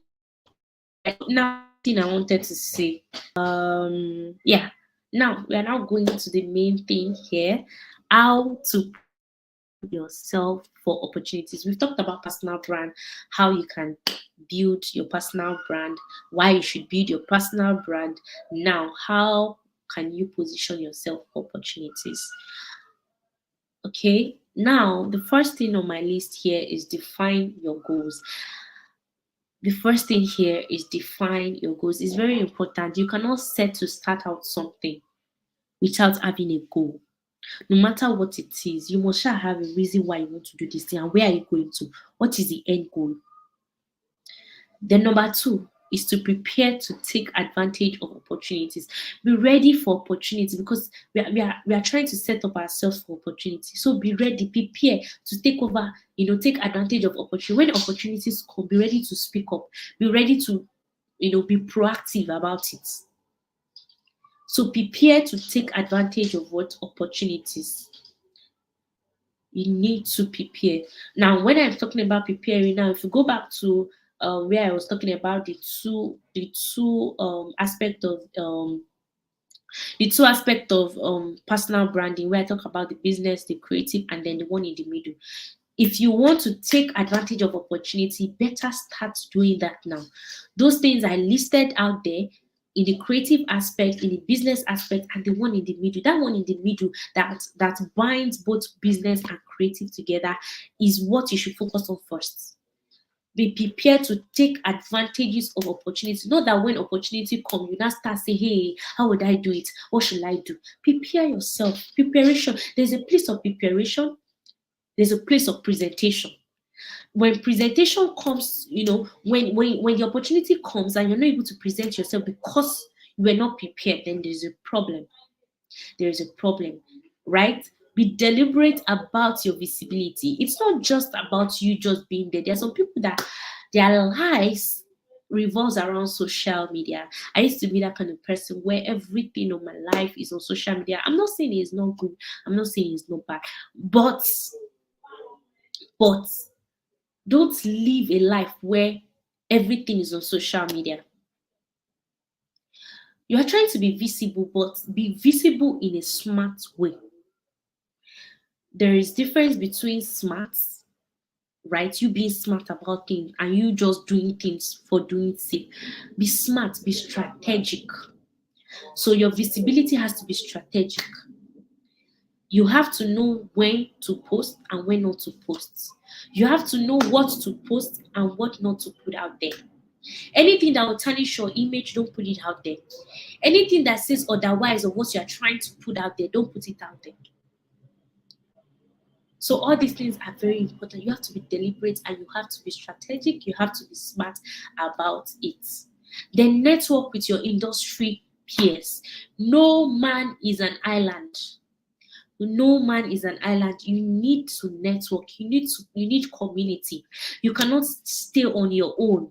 Now, thing I wanted to say. Yeah. Now we are now going to the main thing here: how to yourself for opportunities. We've talked about personal brand, how you can build your personal brand, why you should build your personal brand. Now, how can you position yourself for opportunities? Okay. Now, the first thing on my list here is define your goals. The first thing here is define your goals. It's very important. You cannot set to start out something without having a goal. No matter what it is, you must have a reason why you want to do this thing, and where are you going to? What is the end goal? Then number two is to prepare to take advantage of opportunities. Be ready for opportunity, because we are trying to set up ourselves for opportunity. So be ready, prepare to take over, take advantage of opportunity. When opportunities come, be ready to speak up. Be ready to, be proactive about it. So prepare to take advantage of what opportunities. You need to prepare. Now, when I'm talking about preparing, now if you go back to where I was talking about the two aspect of personal branding, where I talk about the business, the creative, and then the one in the middle. If you want to take advantage of opportunity, better start doing that now. Those things I listed out there, in the creative aspect, in the business aspect, and the one in the middle. That one in the middle that binds both business and creative together is what you should focus on first. Be prepared to take advantages of opportunity. Not that when opportunity come, you now start saying, hey, how would I do it? What should I do? Prepare yourself. Preparation. There's a place of preparation. There's a place of presentation. When presentation comes, when the opportunity comes and you're not able to present yourself because you were not prepared, then there's a problem. There is a problem, right? Be deliberate about your visibility. It's not just about you just being there. There are some people that their lives revolves around social media. I used to be that kind of person where everything of my life is on social media. I'm not saying it's not good. I'm not saying it's not bad. But don't live a life where everything is on social media. You are trying to be visible, but be visible in a smart way. There is difference between smart, right? You being smart about things and you just doing things for doing sake. Be smart, be strategic. So your visibility has to be strategic. You have to know when to post and when not to post. You have to know what to post and what not to put out there. Anything that will tarnish your image, don't put it out there. Anything that says otherwise of what you are trying to put out there, don't put it out there. So all these things are very important. You have to be deliberate and you have to be strategic. You have to be smart about it. Then network with your industry peers. No man is an island. No man is an island. You need to network. You need community. You cannot stay on your own.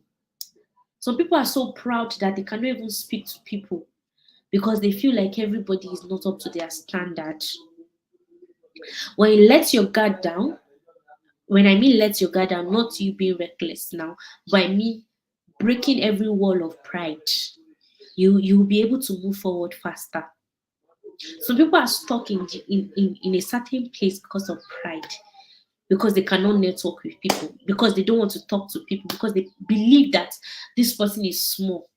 Some people are so proud that they cannot even speak to people because they feel like everybody is not up to their standard. When you let your guard down, when I mean let your guard down, not you being reckless now, but I mean breaking every wall of pride, you'll be able to move forward faster. Some people are stuck in a certain place because of pride, because they cannot network with people, because they don't want to talk to people, because they believe that this person is small.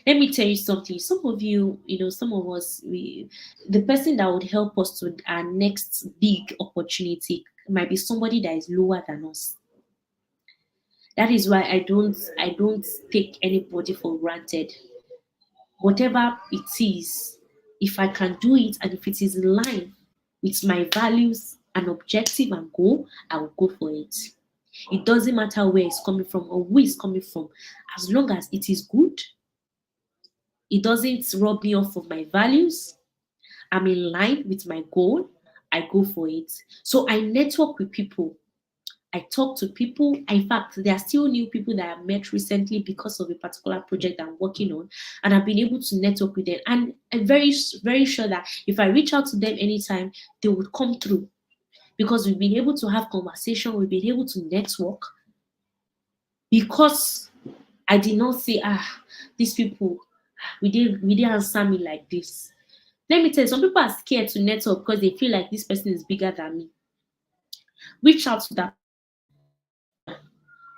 Let me tell you something. Some of you, some of us, the person that would help us to our next big opportunity might be somebody that is lower than us. That is why I don't take anybody for granted. Whatever it is, if I can do it and if it is in line with my values and objective and goal, I will go for it. It doesn't matter where it's coming from or who it's coming from, as long as it is good, it doesn't rob me off of my values, I'm in line with my goal, I go for it. So I network with people. I talk to people. In fact, there are still new people that I met recently because of a particular project I'm working on, and I've been able to network with them. And I'm very, very sure that if I reach out to them anytime, they would come through because we've been able to have conversation, we've been able to network because I did not say, these people, we didn't answer me like this. Let me tell you, some people are scared to network because they feel like this person is bigger than me. Reach out to that.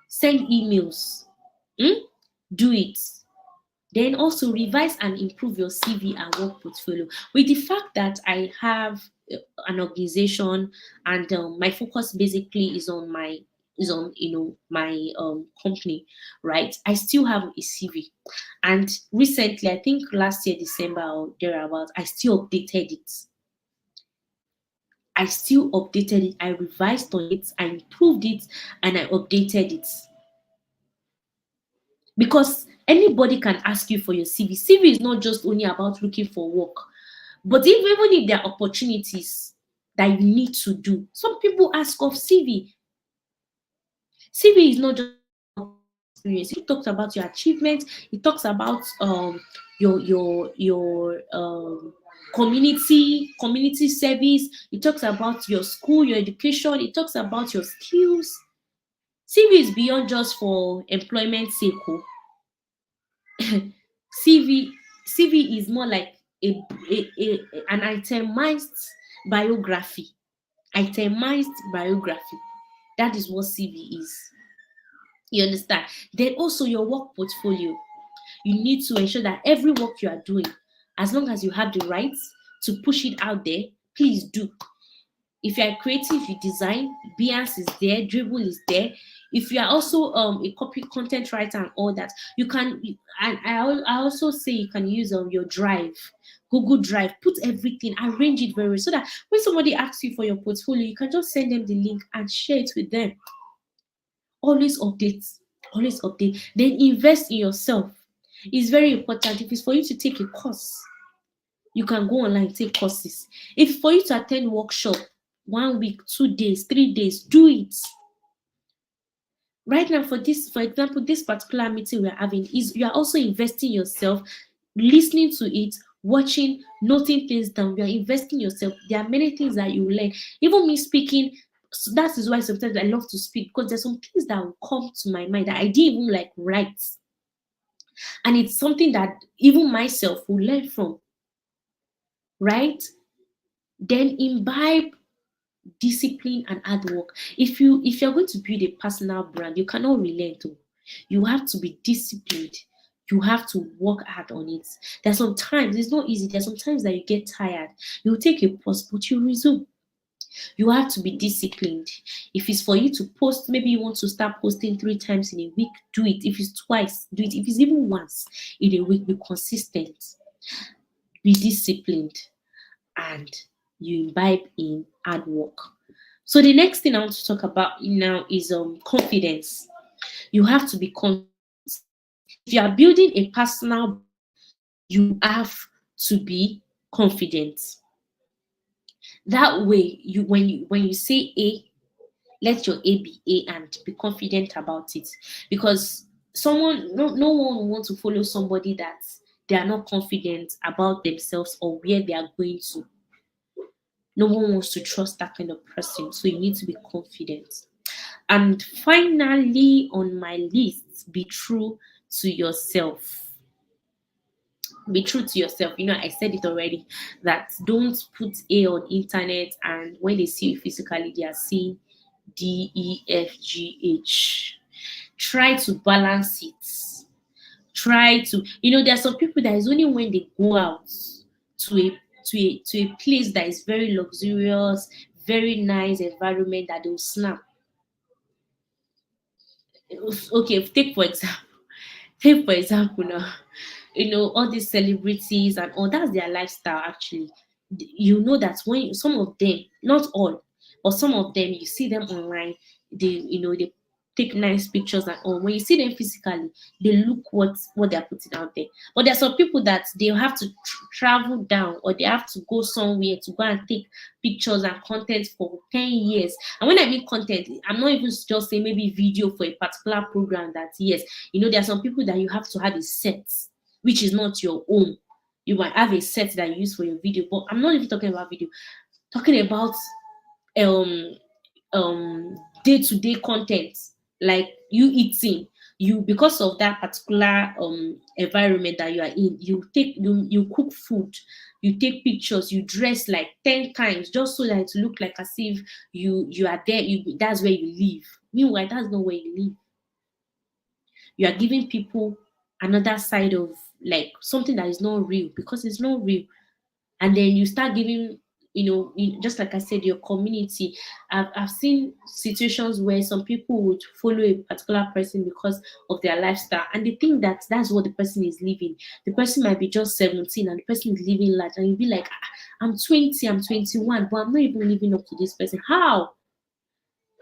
Send emails. Do it. Then also revise and improve your CV and work portfolio. With the fact that I have an organization and my focus basically is on my company, right? I still have a CV, and recently, I think last year December or thereabout, I still updated it. I revised on it, I improved it, and I updated it. Because anybody can ask you for your CV. CV is not just only about looking for work, but even if there are opportunities that you need to do, some people ask of CV. CV is not just experience. It talks about your achievements. It talks about your community service. It talks about your school, your education. It talks about your skills. CV is beyond just for employment sake. CV is more like an itemized biography. Itemized biography. That is what CV is. You understand? Then also your work portfolio. You need to ensure that every work you are doing, as long as you have the rights to push it out there, please do. If you are creative, you design, Behance is there, Dribble is there. If you are also a copy content writer and all that, you can. And I also say you can use your Drive, Google Drive. Put everything, arrange it very well, so that when somebody asks you for your portfolio, you can just send them the link and share it with them. Always update, always update. Then invest in yourself. It's very important. If it's for you to take a course, you can go online, take courses. If for you to attend workshop, 1 week, 2 days, 3 days, do it. Right now, for example, this particular meeting we're having, is you are also investing yourself, listening to it, watching, noting things down. You are investing yourself. There are many things that you learn. Even me speaking, so that is why sometimes I love to speak, because there's some things that will come to my mind that I didn't even like write. And it's something that even myself will learn from. Right? Then imbibe discipline and hard work. If you're going to build a personal brand, you cannot relent. You have to be disciplined. You have to work hard on it. There's sometimes it's not easy. There's sometimes that you get tired. You take a pause, but you resume. You have to be disciplined. If it's for you to post, maybe you want to start posting 3 times in a week, do it. If it's twice, do it. If it's even once in a week, be consistent, be disciplined, and you imbibe in hard work. So the next thing I want to talk about now is confidence. You have to be confident. If you are building a personal, you have to be confident. That way, when you say A, let your A be A and be confident about it. Because no one wants to follow somebody that they are not confident about themselves or where they are going to. No one wants to trust that kind of person. So you need to be confident. And finally, on my list, be true to yourself. Be true to yourself. I said it already, that don't put A on internet, and when they see you physically, they are seeing DEFGH. Try to balance it. Try to, there are some people that is only when they go out to a place that is very luxurious, very nice environment, that they'll snap. Okay, take for example now, all these celebrities and all, that's their lifestyle. Actually, that when some of them, not all, but some of them, you see them online, they take nice pictures and all. When you see them physically, they look what they're putting out there. But there's some people that they have to travel down, or they have to go somewhere to go and take pictures and content for 10 years. And when I mean content, I'm not even just saying maybe video for a particular program. That, yes, there are some people that you have to have a set, which is not your own. You might have a set that you use for your video, but I'm not even talking about video. Talking about day-to-day content, like you eating. You, because of that particular environment that you are in, you cook food, you take pictures, you dress like 10 times just so that it look like as if you are there. That's where you live. Meanwhile, that's not where you live. You are giving people another side of, like, something that is not real, because it's not real. And then you start giving, just like I said, your community. I've seen situations where some people would follow a particular person because of their lifestyle, and they think that that's what the person is living. The person might be just 17 and the person is living large, and you'll be like, I'm 20, I'm 21, but I'm not even living up to this person. How?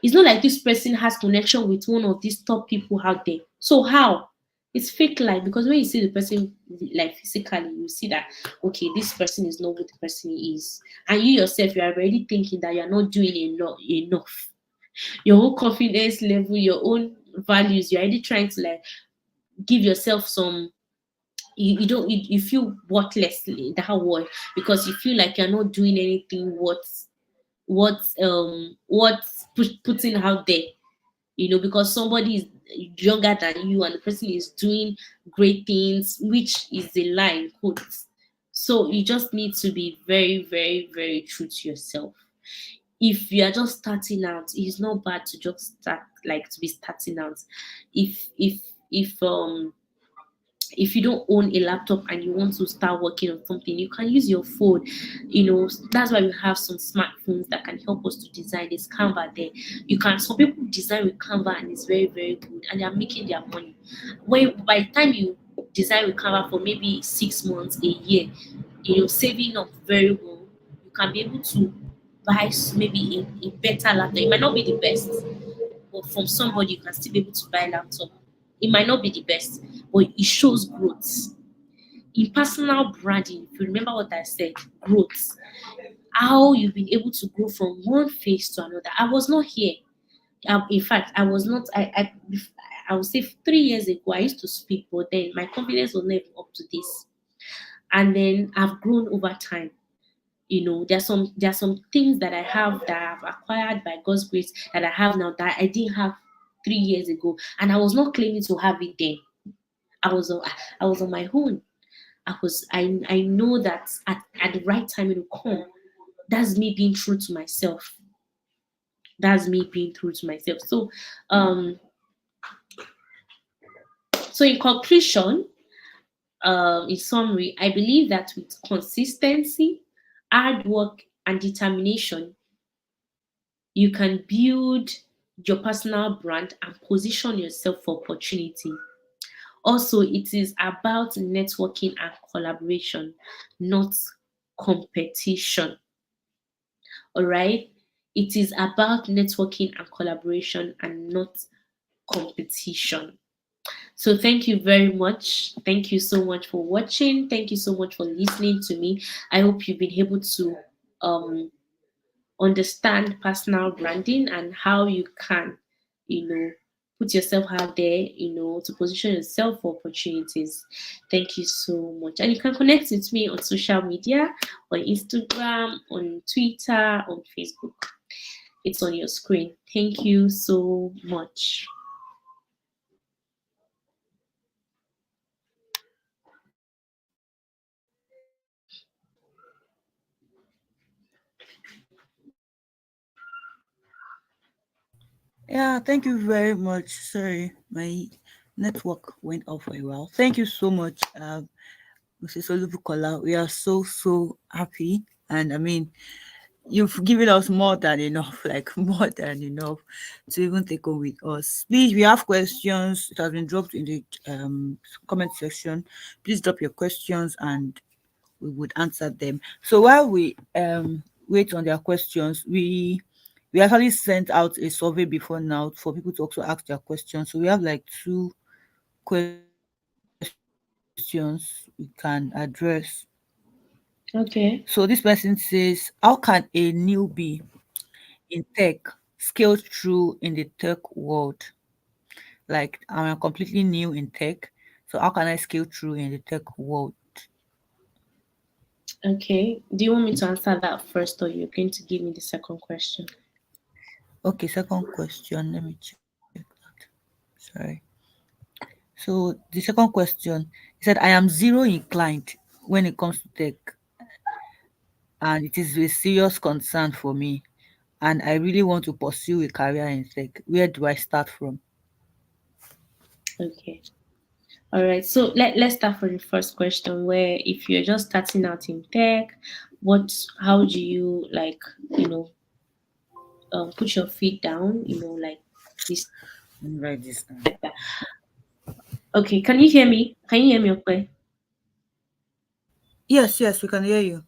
It's not like this person has connection with one of these top people out there. So how? It's fake life, because when you see the person like physically, you see that, okay, this person is not what the person is. And you yourself, you are already thinking that you're not doing enough. Your own confidence level, your own values, you're already trying to, like, give yourself some, you feel worthless in that word, because you feel like you're not doing anything what's putting out there, because somebody is younger than you and the person is doing great things, which is a lie in quotes. So you just need to be very, very, very true to yourself. If you are just starting out, it's not bad to just start, like, to be starting out. If if you don't own a laptop and you want to start working on something, you can use your phone. That's why we have some smartphones that can help us to design. This Canva there. Some people design with Canva and it's very, very good and they are making their money. When by the time you design with Canva for maybe 6 months, a year, saving up very well, you can be able to buy maybe a better laptop. It might not be the best, but from somebody you can still be able to buy a laptop. It might not be the best, but it shows growth. In personal branding, if you remember what I said, growth, how you've been able to grow from one phase to another. I was not here. In fact, I was not. I would say 3 years ago I used to speak, but then my confidence was never up to this. And then I've grown over time. There's some things that I have that I've acquired by God's grace that I have now that I didn't have 3 years ago, and I was not claiming to have it then. I was on my own. I know that at the right time it will come. That's me being true to myself. That's me being true to myself. So in conclusion, in summary, I believe that with consistency, hard work, and determination, you can build your personal brand and position yourself for opportunity. Also, it is about networking and collaboration, not competition. All right. It is about networking and collaboration and not competition. So, thank you very much. Thank you so much for watching. Thank you so much for listening to me. I hope you've been able to um, understand personal branding and how you can, put yourself out there, to position yourself for opportunities. Thank you so much. And you can connect with me on social media, on Instagram, on Twitter, on Facebook. It's on your screen. Thank you so much. Yeah, thank you very much. Sorry, my network went off for a while. Thank you so much, Mrs. Olubukola. We are so happy, and I mean, you've given us more than enough, like more than enough to even take on with us. Please, we have questions. It has been dropped in the comment section. Please drop your questions and we would answer them. So while we wait on their questions, we actually sent out a survey before now for people to also ask their questions. So we have like 2 questions we can address. Okay. So this person says, how can a newbie in tech scale through in the tech world? Like, I'm completely new in tech, so how can I scale through in the tech world? Okay. Do you want me to answer that first, or you're going to give me the second question? Okay, second question. Let me check that. Sorry. So the second question, he said, I am zero inclined when it comes to tech, and it is a serious concern for me. And I really want to pursue a career in tech. Where do I start from? Okay. All right. So let's start from the first question, where if you're just starting out in tech, how do you like, put your feet down, like this. Let me write this down. Okay. Can you hear me? Can you hear me okay? Yes, we can hear you.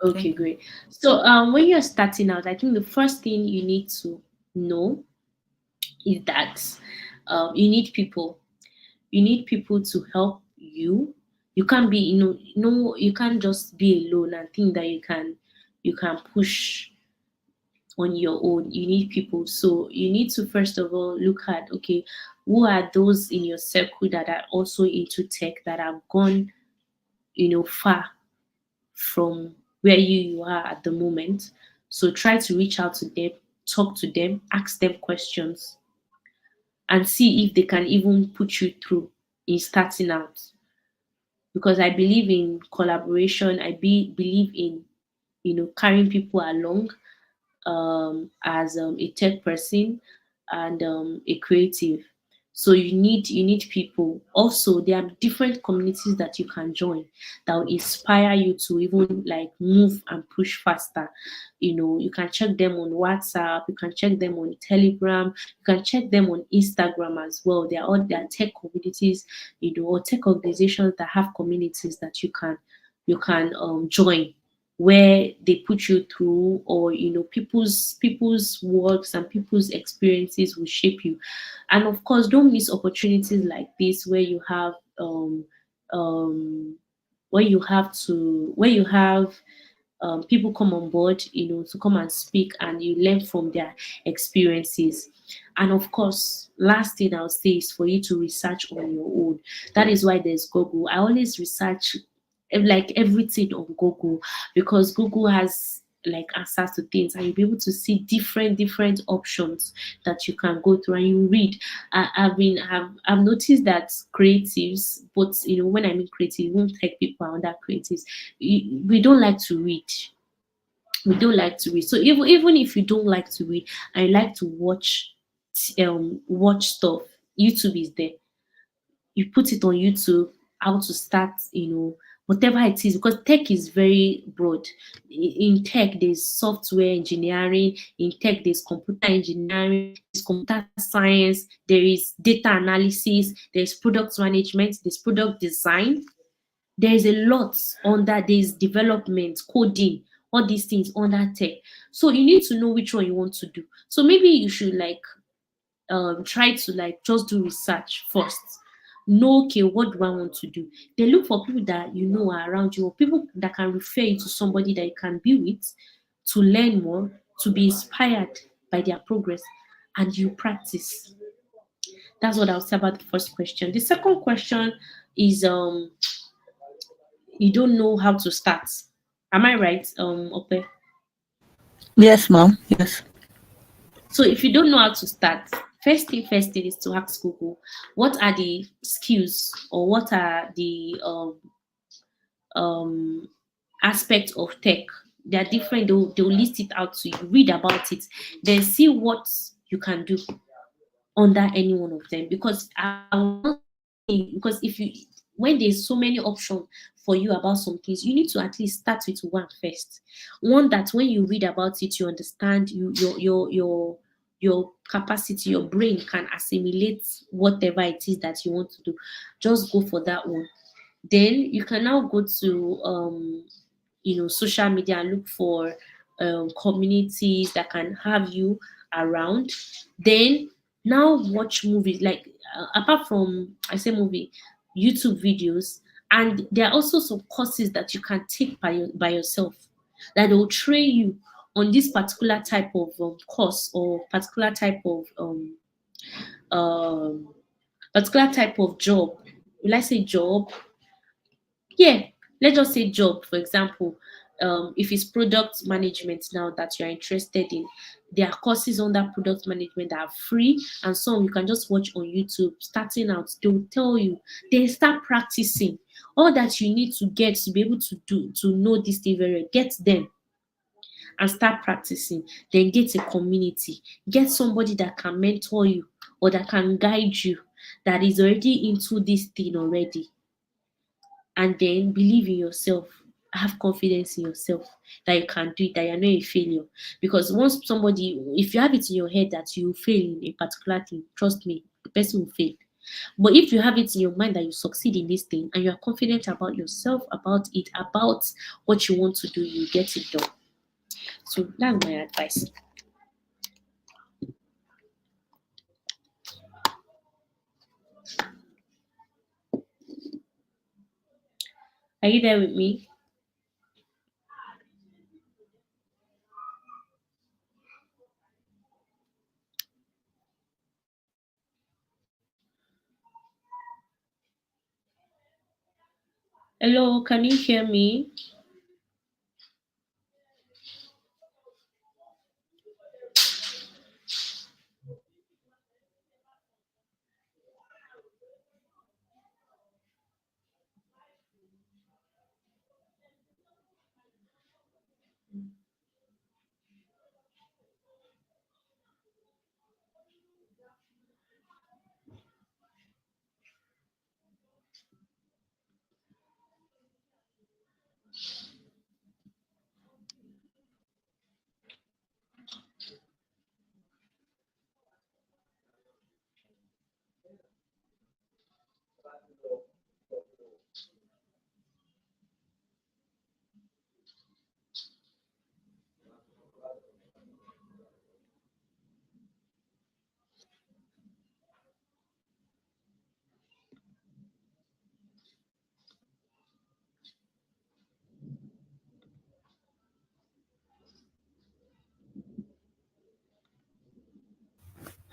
Okay, Thank you. great. So when you're starting out, I think the first thing you need to know is that you need people. You need people to help you. You can't be, no, you can't just be alone and think that you can push on your own. You need people. So you need to first of all look at, okay, who are those in your circle that are also into tech, that have gone, far from where you are at the moment. So try to reach out to them, talk to them, ask them questions, and see if they can even put you through in starting out. Because I believe in collaboration. Believe in, carrying people along, as a tech person and a creative. So you need people. Also, there are different communities that you can join that will inspire you to even like move and push faster. You can check them on WhatsApp, you can check them on Telegram, you can check them on Instagram as well. There are tech communities, or tech organizations that have communities that you can join, where they put you through, or people's works and people's experiences will shape you. And of course, don't miss opportunities like this where you have um where you have people come on board, to come and speak, and you learn from their experiences. And of course, last thing I'll say is for you to research on your own. That is why there's Google. I always research like everything on Google, because Google has like answers to things, and you'll be able to see different options that you can go through and you read. I've noticed that creatives, but when I mean creative, even tech people and other creatives, we don't like to read. We don't like to read. So even if you don't like to read, I like to watch stuff. YouTube is there. You put it on YouTube, how to start, whatever it is, because tech is very broad. In tech, there's software engineering, in tech, there's computer engineering, there's computer science, there is data analysis, there's product management, there's product design. There's a lot under this development, coding, all these things under tech. So you need to know which one you want to do. So maybe you should like try to like just do research first. Know, okay, what do I want to do? Then look for people that are around you, or people that can refer you to somebody that you can be with, to learn more, to be inspired by their progress, and you practice. That's what I'll say about the first question. The second question is you don't know how to start. Am I right, Ope? Yes, mom. Yes. So if you don't know how to start, first thing is to ask Google, what are the skills, or what are the um, aspects of tech? They are different. They'll list it out to you. Read about it, then see what you can do under any one of them. Because if you when there's so many options for you about some things, you need to at least start with one first. One that when you read about it, you understand, your capacity, your brain can assimilate whatever it is that you want to do. Just go for that one. Then you can now go to social media and look for communities that can have you around. Then now watch movies, like apart from, I say movie, YouTube videos. And there are also some courses that you can take by yourself, that will train you on this particular type of course, or um, particular type of job. Will I say job? Yeah, let's just say job, for example. If it's product management now that you're interested in, there are courses on that product management that are free, and some you can just watch on YouTube. Starting out, they'll tell you, they start practicing all that you need to get to be able to know this thing very well. Get them and start practicing. Then get a community, get somebody that can mentor you, or that can guide you, that is already into this thing already. And then believe in yourself. Have confidence in yourself that you can do it, that you're not a failure. Because once somebody, if you have it in your head that you fail in a particular thing, trust me, the person will fail. But if you have it in your mind that you succeed in this thing, and you're confident about yourself, about it, about what you want to do, you get it done. So that's my advice. Are you there with me? Hello, can you hear me?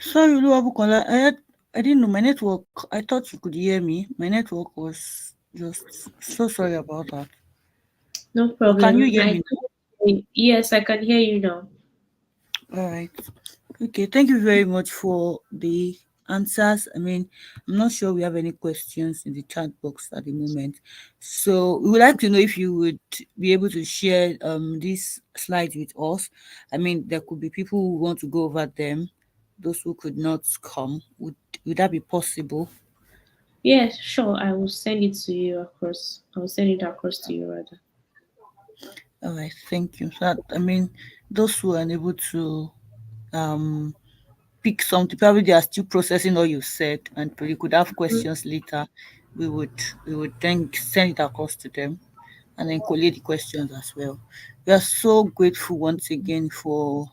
Sorry, Oluwabukola, I didn't know my network. I thought you could hear me. My network was just so sorry about that. No But can you problem. hear me? Yes, I can hear you now. All right. Okay. Thank you very much for the answers. I mean, I'm not sure we have any questions in the chat box at the moment. So we would like to know if you would be able to share these slides with us. I mean, there could be people who want to go over them, those who could not come. Would that be possible? Yes, sure. I will send it to you across. I will send it across to you rather. All right, thank you. So I mean, those who are unable to um pick something, probably they are still processing all you said, and you could have Mhm. questions later. We would then send it across to them and then collate the questions as well. We are so grateful once again for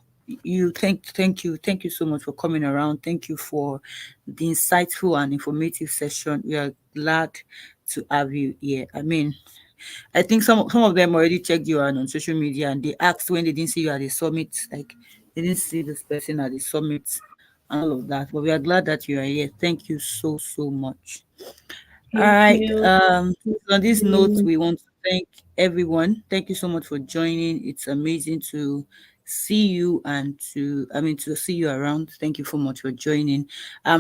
you. Thank you so much for coming around. Thank you for the insightful and informative session. We are glad to have you here. I mean, I think some of them already checked you out on social media and they asked when they didn't see you at the summit, like they didn't see this person at the summit and all of that. But we are glad that you are here. Thank you so much. All Thank right. you. So on this note, Mm, we want to thank everyone. Thank you so much for joining. It's amazing to see you and to see you around. Thank you so much for joining.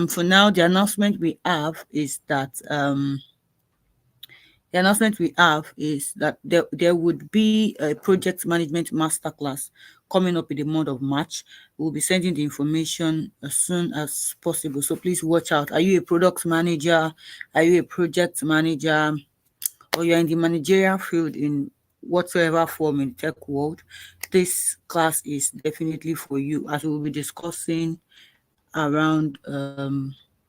For now, the announcement we have is that there would be a project management masterclass coming up in the month of March. We'll be sending the information as soon as possible. So please watch out. Are you a product manager? Are you a project manager? Or you're in the managerial field in whatsoever form in tech world? This class is definitely for you as we'll be discussing around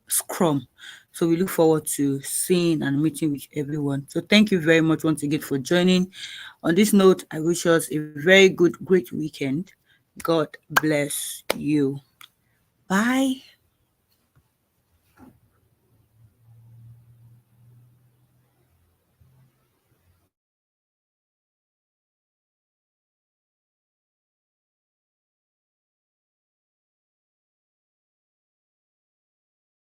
Scrum. So we look forward to seeing and meeting with everyone. So thank you very much once again for joining. On this note, I wish us a very good, great weekend. God bless you. Bye.